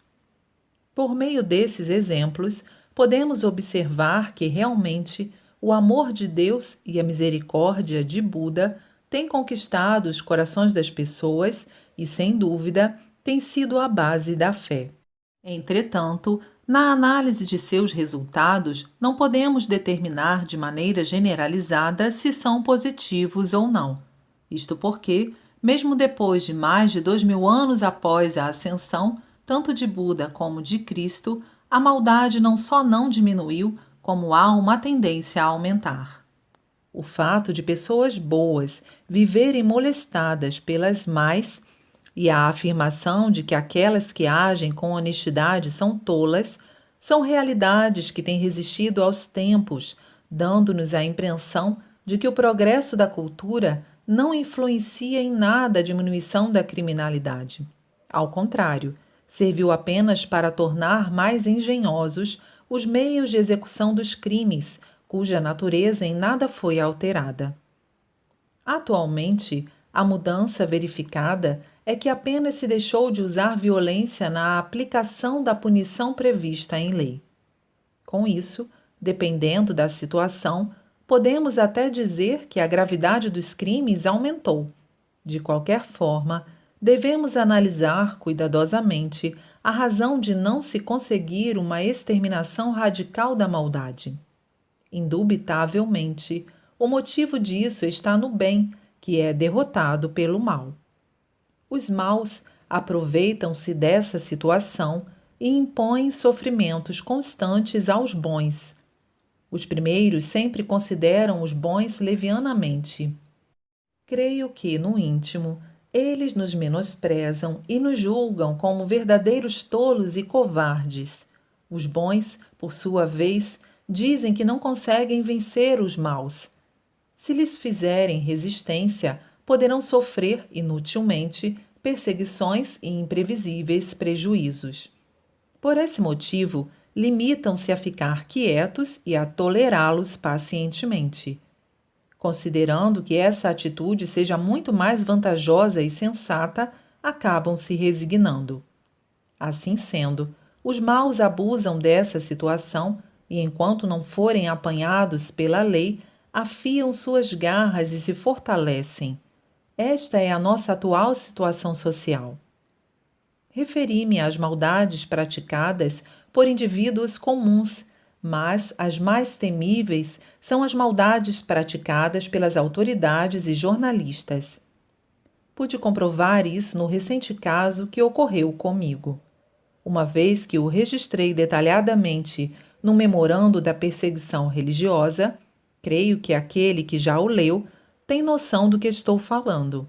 Por meio desses exemplos, podemos observar que realmente o amor de Deus e a misericórdia de Buda têm conquistado os corações das pessoas e, sem dúvida, têm sido a base da fé. Entretanto, na análise de seus resultados, não podemos determinar de maneira generalizada se são positivos ou não. Isto porque, mesmo depois de mais de 2000 anos após a ascensão, tanto de Buda como de Cristo, a maldade não só não diminuiu, como há uma tendência a aumentar. O fato de pessoas boas viverem molestadas pelas más e a afirmação de que aquelas que agem com honestidade são tolas são realidades que têm resistido aos tempos, dando-nos a impressão de que o progresso da cultura não influencia em nada a diminuição da criminalidade. Ao contrário, serviu apenas para tornar mais engenhosos os meios de execução dos crimes, cuja natureza em nada foi alterada. Atualmente, a mudança verificada é que apenas se deixou de usar violência na aplicação da punição prevista em lei. Com isso, dependendo da situação, podemos até dizer que a gravidade dos crimes aumentou. De qualquer forma, devemos analisar cuidadosamente a razão de não se conseguir uma exterminação radical da maldade. Indubitavelmente, o motivo disso está no bem, que é derrotado pelo mal. Os maus aproveitam-se dessa situação e impõem sofrimentos constantes aos bons. Os primeiros sempre consideram os bons levianamente. Creio que, no íntimo, eles nos menosprezam e nos julgam como verdadeiros tolos e covardes. Os bons, por sua vez, dizem que não conseguem vencer os maus. Se lhes fizerem resistência, poderão sofrer inutilmente perseguições e imprevisíveis prejuízos. Por esse motivo, limitam-se a ficar quietos e a tolerá-los pacientemente. Considerando que essa atitude seja muito mais vantajosa e sensata, acabam se resignando. Assim sendo, os maus abusam dessa situação e, enquanto não forem apanhados pela lei, afiam suas garras e se fortalecem. Esta é a nossa atual situação social. Referi-me às maldades praticadas por indivíduos comuns, mas as mais temíveis são as maldades praticadas pelas autoridades e jornalistas. Pude comprovar isso no recente caso que ocorreu comigo. Uma vez que o registrei detalhadamente no memorando da perseguição religiosa, creio que aquele que já o leu tem noção do que estou falando.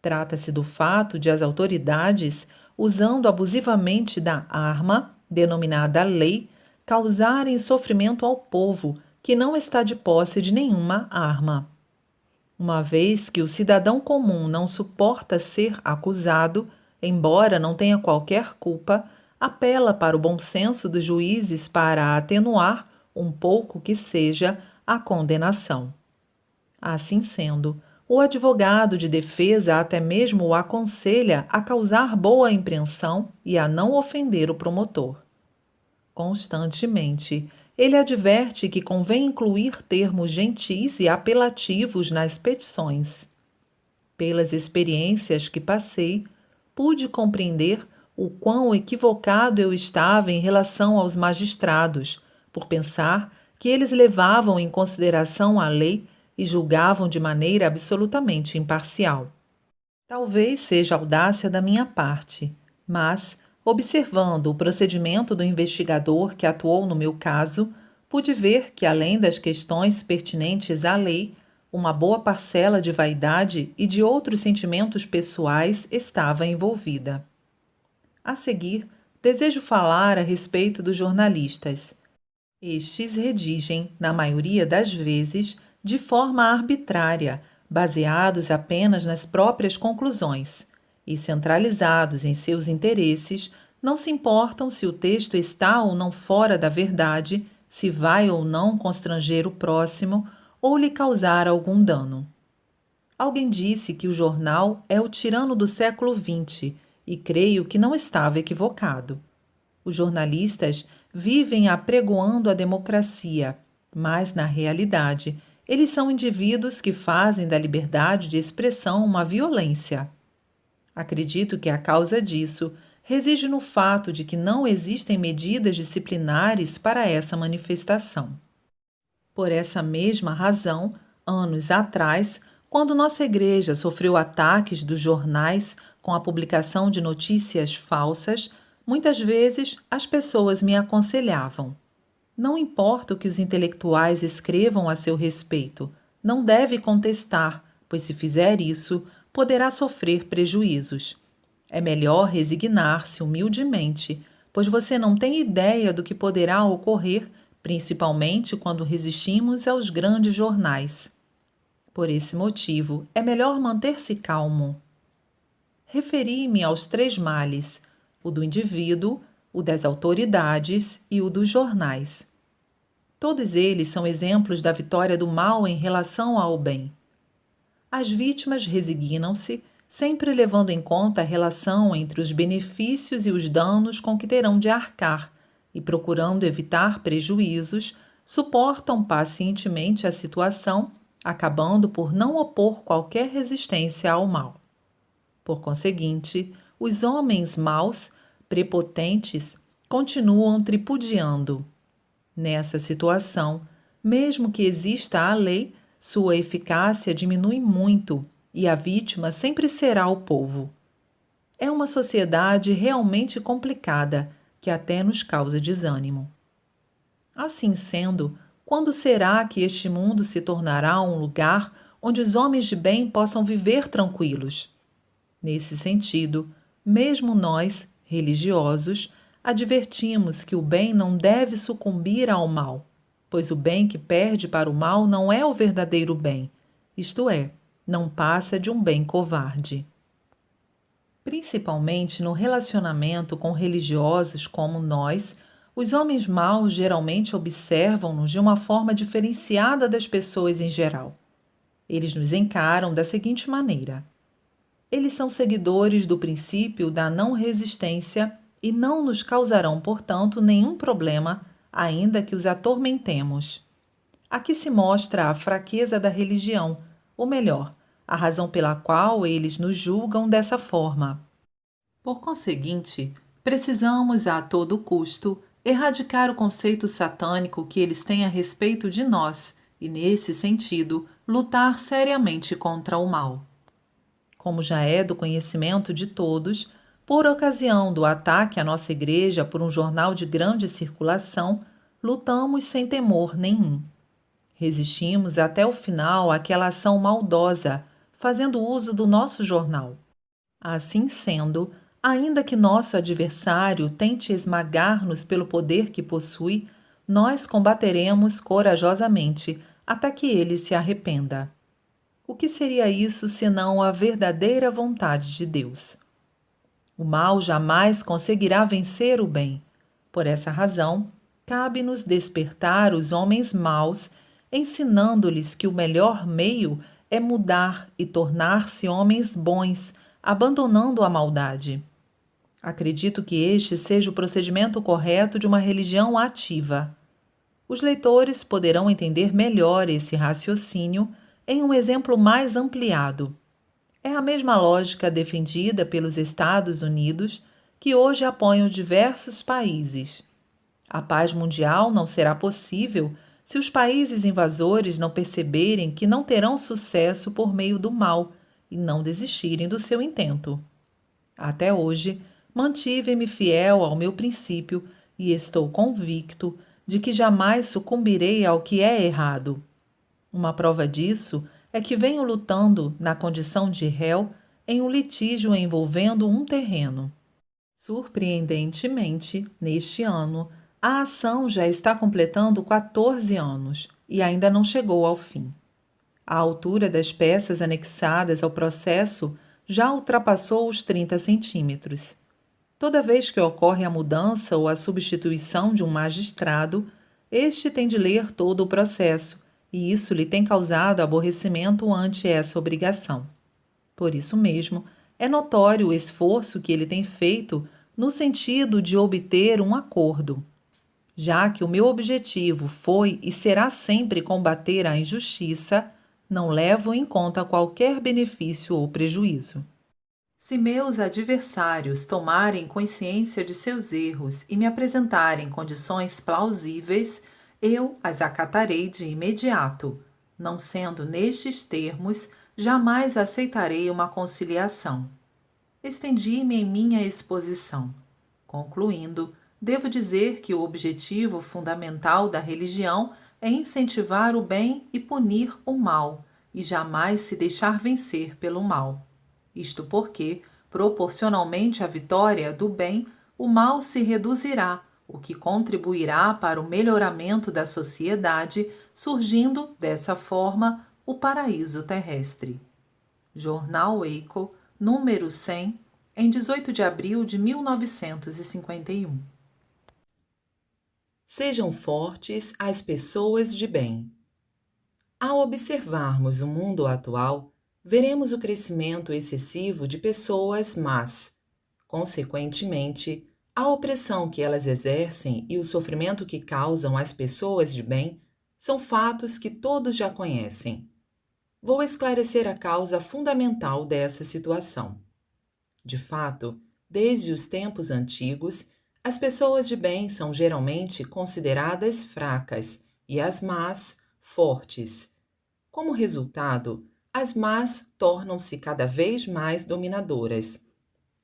Trata-se do fato de as autoridades, usando abusivamente da arma, denominada lei, causarem sofrimento ao povo que não está de posse de nenhuma arma. Uma vez que o cidadão comum não suporta ser acusado, embora não tenha qualquer culpa, apela para o bom senso dos juízes para atenuar, um pouco que seja, a condenação. Assim sendo, o advogado de defesa até mesmo o aconselha a causar boa impressão e a não ofender o promotor. Constantemente, ele adverte que convém incluir termos gentis e apelativos nas petições. Pelas experiências que passei, pude compreender o quão equivocado eu estava em relação aos magistrados, por pensar que eles levavam em consideração a lei e julgavam de maneira absolutamente imparcial. Talvez seja audácia da minha parte, mas, observando o procedimento do investigador que atuou no meu caso, pude ver que, além das questões pertinentes à lei, uma boa parcela de vaidade e de outros sentimentos pessoais estava envolvida. A seguir, desejo falar a respeito dos jornalistas. Estes redigem, na maioria das vezes, de forma arbitrária, baseados apenas nas próprias conclusões, e centralizados em seus interesses, não se importam se o texto está ou não fora da verdade, se vai ou não constranger o próximo ou lhe causar algum dano. Alguém disse que o jornal é o tirano do século XX, e creio que não estava equivocado. Os jornalistas vivem apregoando a democracia, mas, na realidade, eles são indivíduos que fazem da liberdade de expressão uma violência. Acredito que a causa disso reside no fato de que não existem medidas disciplinares para essa manifestação. Por essa mesma razão, anos atrás, quando nossa igreja sofreu ataques dos jornais com a publicação de notícias falsas, muitas vezes as pessoas me aconselhavam: não importa o que os intelectuais escrevam a seu respeito, não deve contestar, pois se fizer isso, poderá sofrer prejuízos. É melhor resignar-se humildemente, pois você não tem ideia do que poderá ocorrer, principalmente quando resistimos aos grandes jornais. Por esse motivo, é melhor manter-se calmo. Referi-me aos três males: o do indivíduo, o das autoridades e o dos jornais. Todos eles são exemplos da vitória do mal em relação ao bem. As vítimas resignam-se, sempre levando em conta a relação entre os benefícios e os danos com que terão de arcar, e procurando evitar prejuízos, suportam pacientemente a situação, acabando por não opor qualquer resistência ao mal. Por conseguinte, os homens maus, prepotentes, continuam tripudiando. Nessa situação, mesmo que exista a lei, sua eficácia diminui muito e a vítima sempre será o povo. É uma sociedade realmente complicada, que até nos causa desânimo. Assim sendo, quando será que este mundo se tornará um lugar onde os homens de bem possam viver tranquilos? Nesse sentido, mesmo nós, religiosos, advertimos que o bem não deve sucumbir ao mal, pois o bem que perde para o mal não é o verdadeiro bem, isto é, não passa de um bem covarde. Principalmente no relacionamento com religiosos como nós, os homens maus geralmente observam-nos de uma forma diferenciada das pessoas em geral. Eles nos encaram da seguinte maneira: eles são seguidores do princípio da não resistência e não nos causarão, portanto, nenhum problema, ainda que os atormentemos. Aqui se mostra a fraqueza da religião, ou melhor, a razão pela qual eles nos julgam dessa forma. Por conseguinte, precisamos a todo custo erradicar o conceito satânico que eles têm a respeito de nós e, nesse sentido, lutar seriamente contra o mal. Como já é do conhecimento de todos, por ocasião do ataque à nossa igreja por um jornal de grande circulação, lutamos sem temor nenhum. Resistimos até o final àquela ação maldosa, fazendo uso do nosso jornal. Assim sendo, ainda que nosso adversário tente esmagar-nos pelo poder que possui, nós combateremos corajosamente até que ele se arrependa. O que seria isso senão a verdadeira vontade de Deus? O mal jamais conseguirá vencer o bem. Por essa razão, cabe-nos despertar os homens maus, ensinando-lhes que o melhor meio é mudar e tornar-se homens bons, abandonando a maldade. Acredito que este seja o procedimento correto de uma religião ativa. Os leitores poderão entender melhor esse raciocínio em um exemplo mais ampliado. É a mesma lógica defendida pelos Estados Unidos, que hoje apoiam diversos países. A paz mundial não será possível se os países invasores não perceberem que não terão sucesso por meio do mal e não desistirem do seu intento. Até hoje, mantive-me fiel ao meu princípio e estou convicto de que jamais sucumbirei ao que é errado. Uma prova disso é que venho lutando na condição de réu em um litígio envolvendo um terreno. Surpreendentemente, neste ano, a ação já está completando 14 anos e ainda não chegou ao fim. A altura das peças anexadas ao processo já ultrapassou os 30 centímetros. Toda vez que ocorre a mudança ou a substituição de um magistrado, este tem de ler todo o processo, e isso lhe tem causado aborrecimento ante essa obrigação. Por isso mesmo, é notório o esforço que ele tem feito no sentido de obter um acordo. Já que o meu objetivo foi e será sempre combater a injustiça, não levo em conta qualquer benefício ou prejuízo. Se meus adversários tomarem consciência de seus erros e me apresentarem condições plausíveis, eu as acatarei de imediato. Não sendo nestes termos, jamais aceitarei uma conciliação. Estendi-me em minha exposição. Concluindo, devo dizer que o objetivo fundamental da religião é incentivar o bem e punir o mal, e jamais se deixar vencer pelo mal. Isto porque, proporcionalmente à vitória do bem, o mal se reduzirá, o que contribuirá para o melhoramento da sociedade, surgindo, dessa forma, o paraíso terrestre. Jornal Eco, número 100, em 18 de abril de 1951. Sejam fortes as pessoas de bem. Ao observarmos o mundo atual, veremos o crescimento excessivo de pessoas más. Consequentemente, a opressão que elas exercem e o sofrimento que causam às pessoas de bem são fatos que todos já conhecem. Vou esclarecer a causa fundamental dessa situação. De fato, desde os tempos antigos, as pessoas de bem são geralmente consideradas fracas e as más fortes. Como resultado, as más tornam-se cada vez mais dominadoras.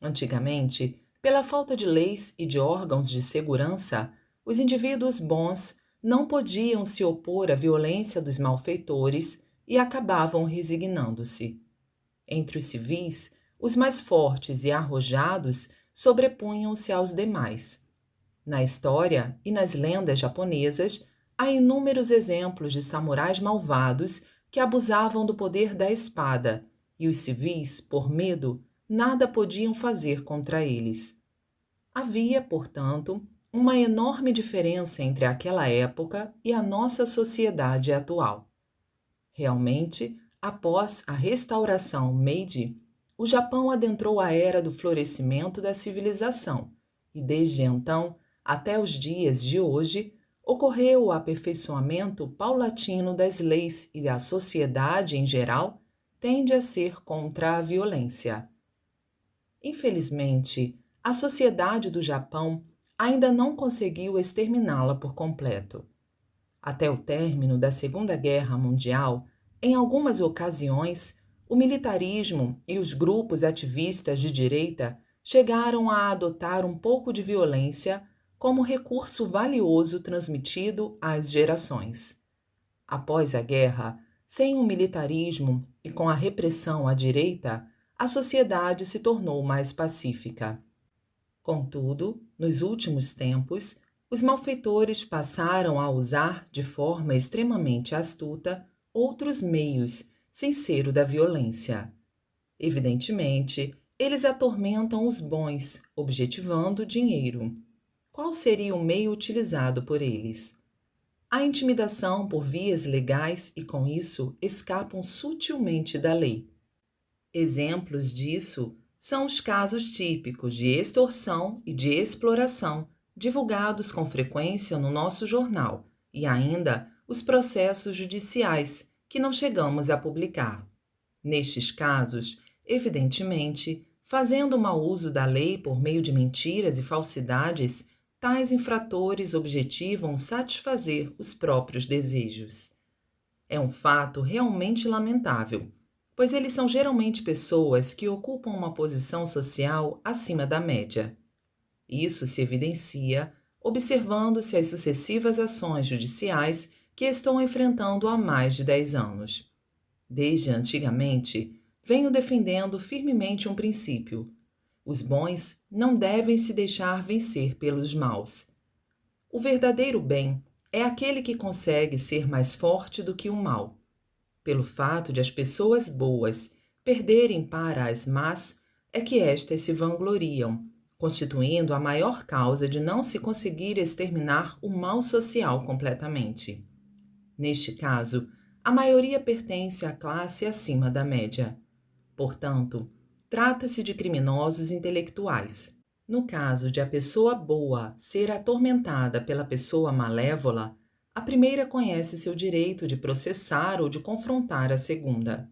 Antigamente, pela falta de leis e de órgãos de segurança, os indivíduos bons não podiam se opor à violência dos malfeitores e acabavam resignando-se. Entre os civis, os mais fortes e arrojados sobrepunham-se aos demais. Na história e nas lendas japonesas, há inúmeros exemplos de samurais malvados que abusavam do poder da espada, e os civis, por medo, nada podiam fazer contra eles. Havia, portanto, uma enorme diferença entre aquela época e a nossa sociedade atual. Realmente, Após a restauração Meiji, o Japão adentrou a era do florescimento da civilização e, desde então até os dias de hoje, ocorreu o aperfeiçoamento paulatino das leis e a sociedade, em geral, tende a ser contra a violência. Infelizmente, a sociedade do Japão ainda não conseguiu exterminá-la por completo. Até o término da Segunda Guerra Mundial, em algumas ocasiões, o militarismo e os grupos ativistas de direita chegaram a adotar um pouco de violência como recurso valioso transmitido às gerações. Após a guerra, sem o militarismo e com a repressão à direita, a sociedade se tornou mais pacífica. Contudo, nos últimos tempos, os malfeitores passaram a usar de forma extremamente astuta outros meios, sem ser o da violência. Evidentemente, eles atormentam os bons, objetivando dinheiro. Qual seria o meio utilizado por eles? A intimidação por vias legais e, com isso, escapam sutilmente da lei. Exemplos disso são os casos típicos de extorsão e de exploração, divulgados com frequência no nosso jornal, e ainda os processos judiciais, que não chegamos a publicar. Nestes casos, evidentemente, fazendo mau uso da lei por meio de mentiras e falsidades, tais infratores objetivam satisfazer os próprios desejos. É um fato realmente lamentável, pois eles são geralmente pessoas que ocupam uma posição social acima da média. Isso se evidencia observando-se as sucessivas ações judiciais que estão enfrentando há mais de 10 anos. Desde antigamente, venho defendendo firmemente um princípio: os bons não devem se deixar vencer pelos maus. O verdadeiro bem é aquele que consegue ser mais forte do que o mal. Pelo fato de as pessoas boas perderem para as más, é que estas se vangloriam, constituindo a maior causa de não se conseguir exterminar o mal social completamente. Neste caso, a maioria pertence à classe acima da média. Portanto, trata-se de criminosos intelectuais. No caso de a pessoa boa ser atormentada pela pessoa malévola, a primeira conhece seu direito de processar ou de confrontar a segunda.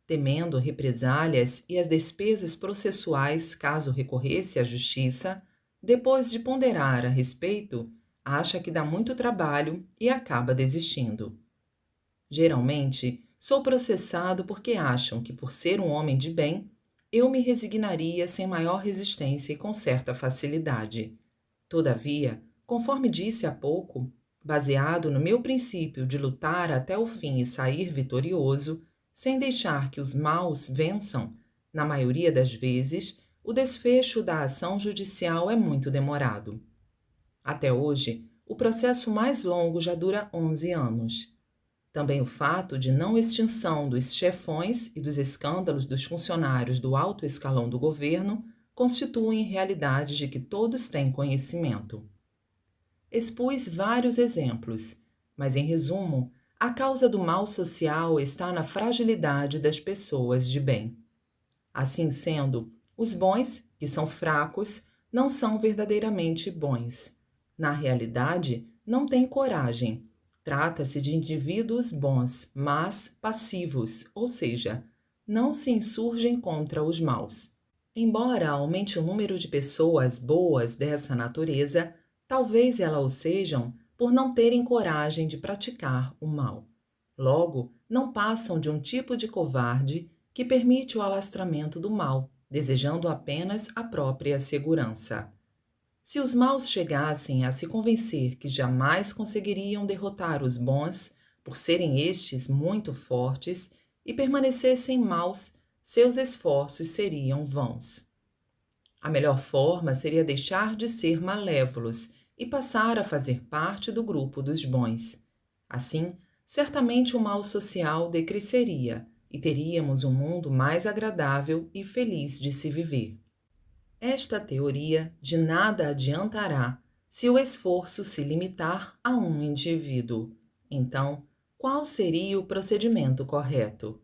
Temendo represálias e as despesas processuais caso recorresse à justiça, depois de ponderar a respeito, acha que dá muito trabalho e acaba desistindo. Geralmente, sou processado porque acham que, por ser um homem de bem, eu me resignaria sem maior resistência e com certa facilidade. Todavia, conforme disse há pouco, baseado no meu princípio de lutar até o fim e sair vitorioso, sem deixar que os maus vençam, na maioria das vezes, o desfecho da ação judicial é muito demorado. Até hoje, o processo mais longo já dura 11 anos. Também o fato de não extinção dos chefões e dos escândalos dos funcionários do alto escalão do governo constituem realidades de que todos têm conhecimento. Expus vários exemplos, mas, em resumo, a causa do mal social está na fragilidade das pessoas de bem. Assim sendo, os bons, que são fracos, não são verdadeiramente bons. Na realidade, não têm coragem. Trata-se de indivíduos bons, mas passivos, ou seja, não se insurgem contra os maus. Embora aumente o número de pessoas boas dessa natureza, talvez elas o sejam por não terem coragem de praticar o mal. Logo, não passam de um tipo de covarde que permite o alastramento do mal, desejando apenas a própria segurança. Se os maus chegassem a se convencer que jamais conseguiriam derrotar os bons, por serem estes muito fortes, e permanecessem maus, seus esforços seriam vãos. A melhor forma seria deixar de ser malévolos e passar a fazer parte do grupo dos bons. Assim, certamente o mal social decresceria e teríamos um mundo mais agradável e feliz de se viver. Esta teoria de nada adiantará se o esforço se limitar a um indivíduo. Então, qual seria o procedimento correto?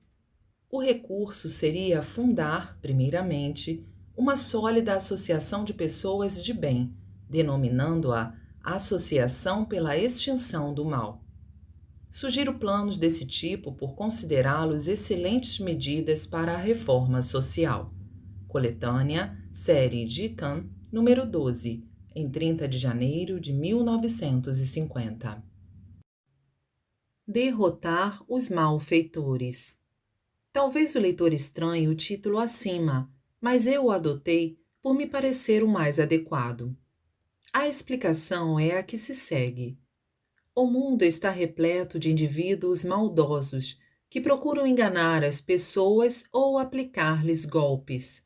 O recurso seria fundar, primeiramente, uma sólida associação de pessoas de bem, denominando-a Associação pela Extinção do Mal. Sugiro planos desse tipo por considerá-los excelentes medidas para a reforma social. Coletânea, série Jikan, número 12, em 30 de janeiro de 1950. Derrotar os malfeitores. Talvez o leitor estranhe o título acima, mas eu o adotei por me parecer o mais adequado. A explicação é a que se segue. O mundo está repleto de indivíduos maldosos que procuram enganar as pessoas ou aplicar-lhes golpes.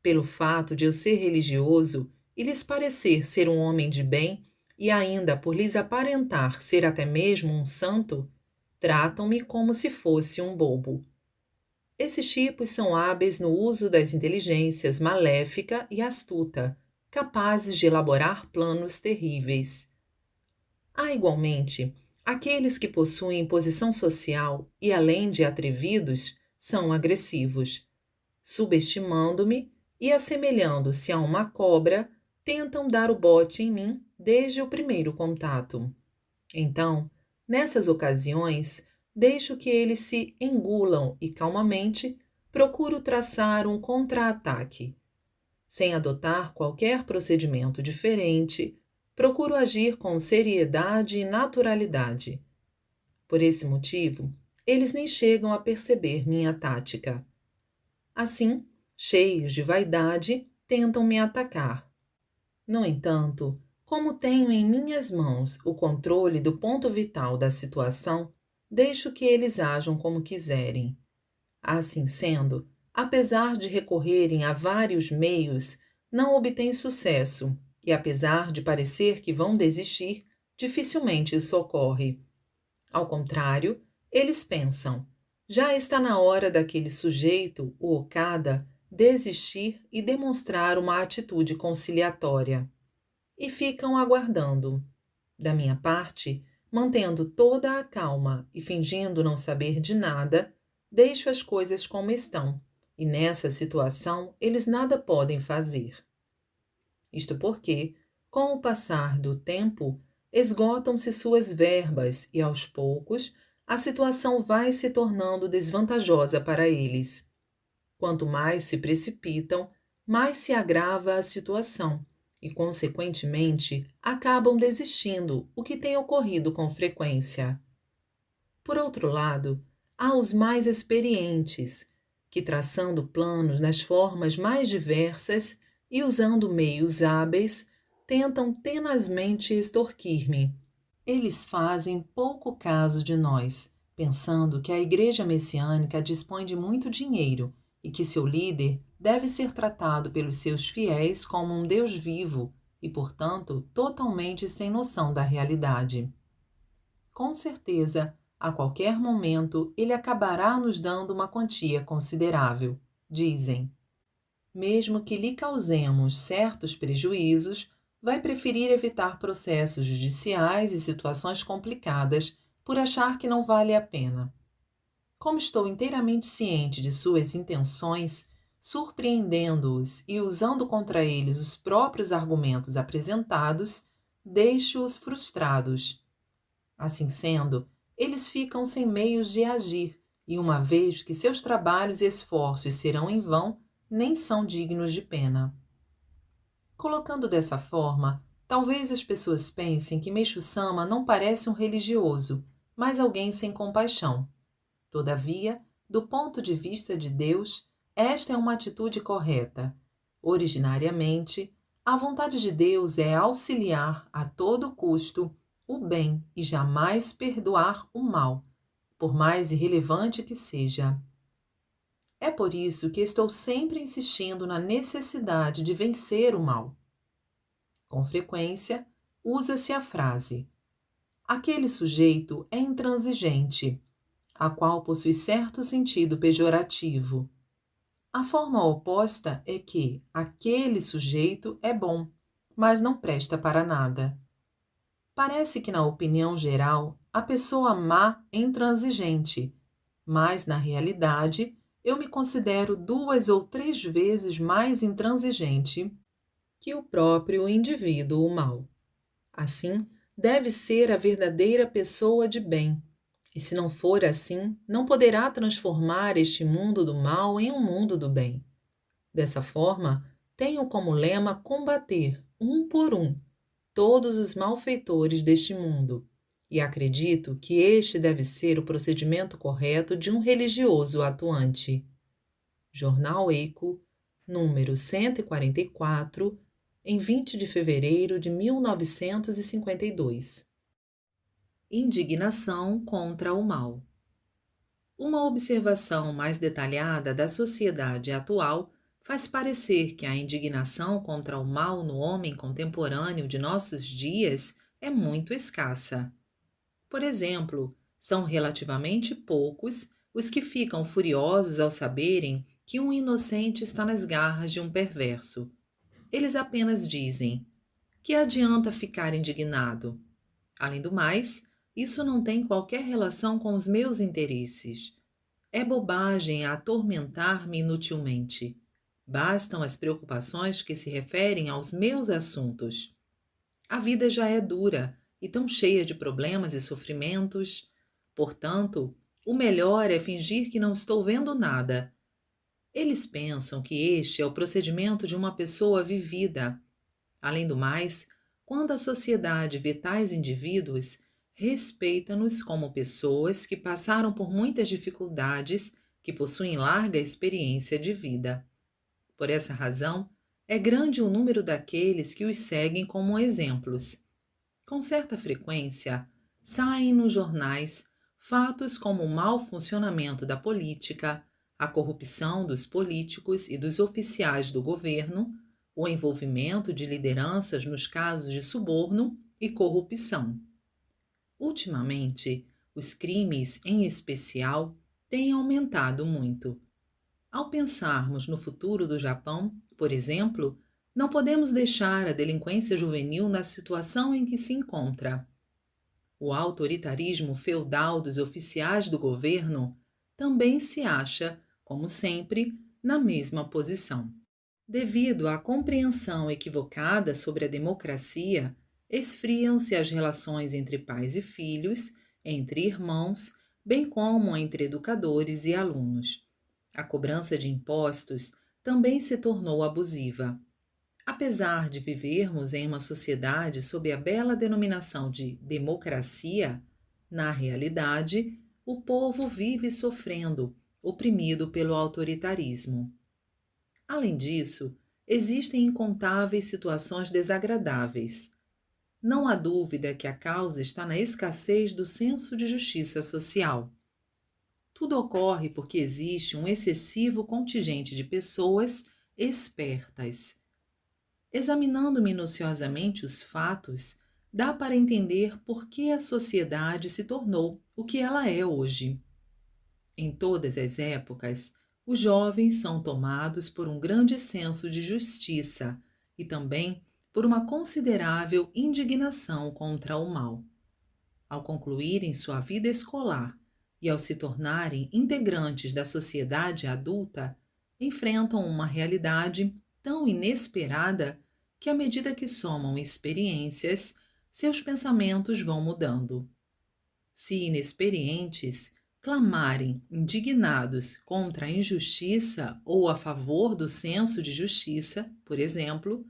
Pelo fato de eu ser religioso e lhes parecer ser um homem de bem, e ainda por lhes aparentar ser até mesmo um santo, tratam-me como se fosse um bobo. Esses tipos são hábeis no uso das inteligências maléfica e astuta, capazes de elaborar planos terríveis. Há, igualmente, aqueles que possuem posição social e, além de atrevidos, são agressivos. Subestimando-me e assemelhando-se a uma cobra, tentam dar o bote em mim desde o primeiro contato. Então, nessas ocasiões, deixo que eles se engulam e, calmamente, procuro traçar um contra-ataque. Sem adotar qualquer procedimento diferente, procuro agir com seriedade e naturalidade. Por esse motivo, eles nem chegam a perceber minha tática. Assim, cheios de vaidade, tentam me atacar. No entanto, como tenho em minhas mãos o controle do ponto vital da situação, deixo que eles ajam como quiserem. Assim sendo, apesar de recorrerem a vários meios, não obtêm sucesso e, apesar de parecer que vão desistir, dificilmente isso ocorre. Ao contrário, eles pensam: já está na hora daquele sujeito, o Okada, desistir e demonstrar uma atitude conciliatória. E ficam aguardando. Da minha parte, mantendo toda a calma e fingindo não saber de nada, deixo as coisas como estão, e nessa situação eles nada podem fazer. Isto porque, com o passar do tempo, esgotam-se suas verbas e, aos poucos, a situação vai se tornando desvantajosa para eles. Quanto mais se precipitam, mais se agrava a situação e, consequentemente, acabam desistindo, o que tem ocorrido com frequência. Por outro lado, há os mais experientes, que, traçando planos nas formas mais diversas e usando meios hábeis, tentam tenazmente extorquir-me. Eles fazem pouco caso de nós, pensando que a Igreja Messiânica dispõe de muito dinheiro e que seu líder deve ser tratado pelos seus fiéis como um Deus vivo e, portanto, totalmente sem noção da realidade. Com certeza, a qualquer momento, ele acabará nos dando uma quantia considerável, dizem. Mesmo que lhe causemos certos prejuízos, vai preferir evitar processos judiciais e situações complicadas por achar que não vale a pena. Como estou inteiramente ciente de suas intenções, surpreendendo-os e usando contra eles os próprios argumentos apresentados, deixo-os frustrados. Assim sendo, eles ficam sem meios de agir, e uma vez que seus trabalhos e esforços serão em vão, nem são dignos de pena. Colocando dessa forma, talvez as pessoas pensem que Meixo-sama não parece um religioso, mas alguém sem compaixão. Todavia, do ponto de vista de Deus, esta é uma atitude correta. Originariamente, a vontade de Deus é auxiliar a todo custo o bem e jamais perdoar o mal, por mais irrelevante que seja. É por isso que estou sempre insistindo na necessidade de vencer o mal. Com frequência, usa-se a frase: aquele sujeito é intransigente, a qual possui certo sentido pejorativo. A forma oposta é que aquele sujeito é bom, mas não presta para nada. Parece que, na opinião geral, a pessoa má é intransigente, mas, na realidade, eu me considero 2 ou 3 vezes mais intransigente que o próprio indivíduo mau. Assim, deve ser a verdadeira pessoa de bem. E se não for assim, não poderá transformar este mundo do mal em um mundo do bem. Dessa forma, tenho como lema combater, um por um, todos os malfeitores deste mundo. E acredito que este deve ser o procedimento correto de um religioso atuante. Jornal Eco, número 144, em 20 de fevereiro de 1952. Indignação contra o mal. Uma observação mais detalhada da sociedade atual faz parecer que a indignação contra o mal no homem contemporâneo de nossos dias é muito escassa. Por exemplo, são relativamente poucos os que ficam furiosos ao saberem que um inocente está nas garras de um perverso. Eles apenas dizem: que adianta ficar indignado? Além do mais, isso não tem qualquer relação com os meus interesses. É bobagem atormentar-me inutilmente. Bastam as preocupações que se referem aos meus assuntos. A vida já é dura e tão cheia de problemas e sofrimentos. Portanto, o melhor é fingir que não estou vendo nada. Eles pensam que este é o procedimento de uma pessoa vivida. Além do mais, quando a sociedade vê tais indivíduos, respeita-nos como pessoas que passaram por muitas dificuldades, que possuem larga experiência de vida. Por essa razão, é grande o número daqueles que os seguem como exemplos. Com certa frequência, saem nos jornais fatos como o mau funcionamento da política, a corrupção dos políticos e dos oficiais do governo, o envolvimento de lideranças nos casos de suborno e corrupção. Ultimamente, os crimes, em especial, têm aumentado muito. Ao pensarmos no futuro do Japão, por exemplo, não podemos deixar a delinquência juvenil na situação em que se encontra. O autoritarismo feudal dos oficiais do governo também se acha, como sempre, na mesma posição. Devido à compreensão equivocada sobre a democracia, esfriam-se as relações entre pais e filhos, entre irmãos, bem como entre educadores e alunos. A cobrança de impostos também se tornou abusiva. Apesar de vivermos em uma sociedade sob a bela denominação de democracia, na realidade, o povo vive sofrendo, oprimido pelo autoritarismo. Além disso, existem incontáveis situações desagradáveis. Não há dúvida que a causa está na escassez do senso de justiça social. Tudo ocorre porque existe um excessivo contingente de pessoas espertas. Examinando minuciosamente os fatos, dá para entender por que a sociedade se tornou o que ela é hoje. Em todas as épocas, os jovens são tomados por um grande senso de justiça e também por uma considerável indignação contra o mal. Ao concluírem sua vida escolar e ao se tornarem integrantes da sociedade adulta, enfrentam uma realidade tão inesperada que, à medida que somam experiências, seus pensamentos vão mudando. Se inexperientes, clamarem indignados contra a injustiça ou a favor do senso de justiça, por exemplo,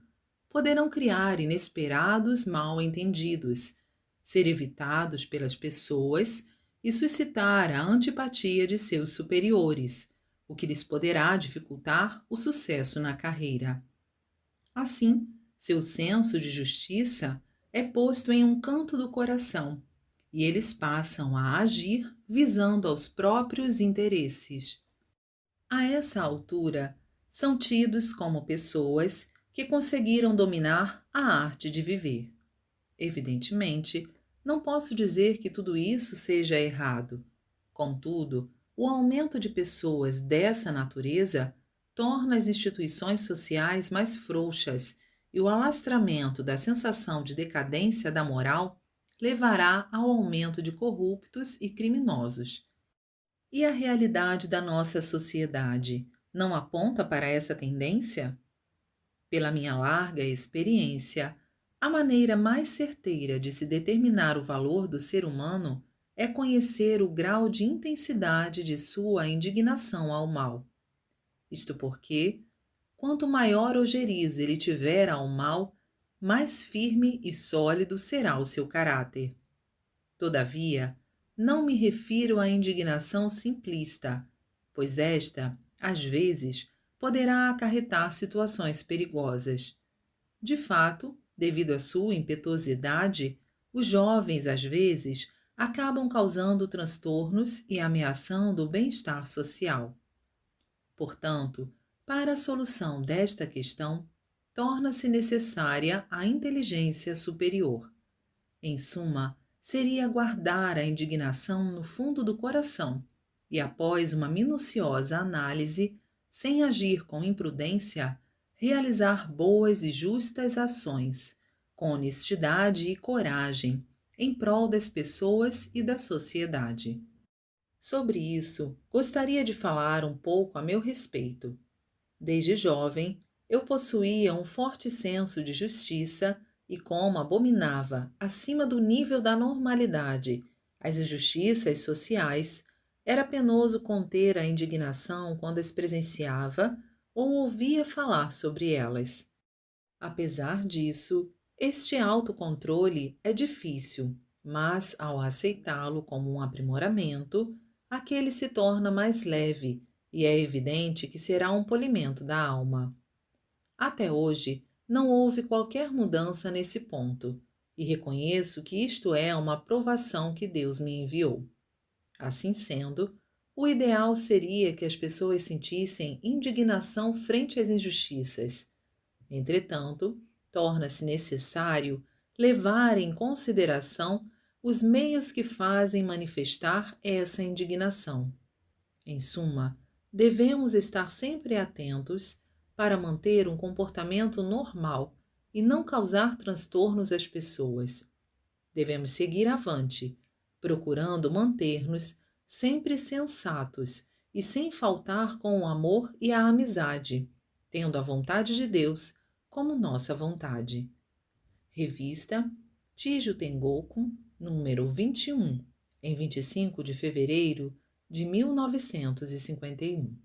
poderão criar inesperados mal-entendidos, ser evitados pelas pessoas e suscitar a antipatia de seus superiores, o que lhes poderá dificultar o sucesso na carreira. Assim, seu senso de justiça é posto em um canto do coração e eles passam a agir visando aos próprios interesses. A essa altura, são tidos como pessoas que conseguiram dominar a arte de viver. Evidentemente, não posso dizer que tudo isso seja errado. Contudo, o aumento de pessoas dessa natureza torna as instituições sociais mais frouxas e o alastramento da sensação de decadência da moral levará ao aumento de corruptos e criminosos. E a realidade da nossa sociedade não aponta para essa tendência? Pela minha larga experiência, a maneira mais certeira de se determinar o valor do ser humano é conhecer o grau de intensidade de sua indignação ao mal. Isto porque, quanto maior ojeriza ele tiver ao mal, mais firme e sólido será o seu caráter. Todavia, não me refiro à indignação simplista, pois esta, às vezes, poderá acarretar situações perigosas. De fato, devido à sua impetuosidade, os jovens, às vezes, acabam causando transtornos e ameaçando o bem-estar social. Portanto, para a solução desta questão, torna-se necessária a inteligência superior. Em suma, seria guardar a indignação no fundo do coração e, após uma minuciosa análise, sem agir com imprudência, realizar boas e justas ações, com honestidade e coragem, em prol das pessoas e da sociedade. Sobre isso, gostaria de falar um pouco a meu respeito. Desde jovem, eu possuía um forte senso de justiça e, como abominava, acima do nível da normalidade, as injustiças sociais, era penoso conter a indignação quando as presenciava ou ouvia falar sobre elas. Apesar disso, este autocontrole é difícil, mas ao aceitá-lo como um aprimoramento, aquele se torna mais leve e é evidente que será um polimento da alma. Até hoje, não houve qualquer mudança nesse ponto, e reconheço que isto é uma provação que Deus me enviou. Assim sendo, o ideal seria que as pessoas sentissem indignação frente às injustiças. Entretanto, torna-se necessário levar em consideração os meios que fazem manifestar essa indignação. Em suma, devemos estar sempre atentos para manter um comportamento normal e não causar transtornos às pessoas. Devemos seguir avante, procurando manter-nos sempre sensatos e sem faltar com o amor e a amizade, tendo a vontade de Deus como nossa vontade. Revista Tijo Tengoku, número 21, em 25 de fevereiro de 1951.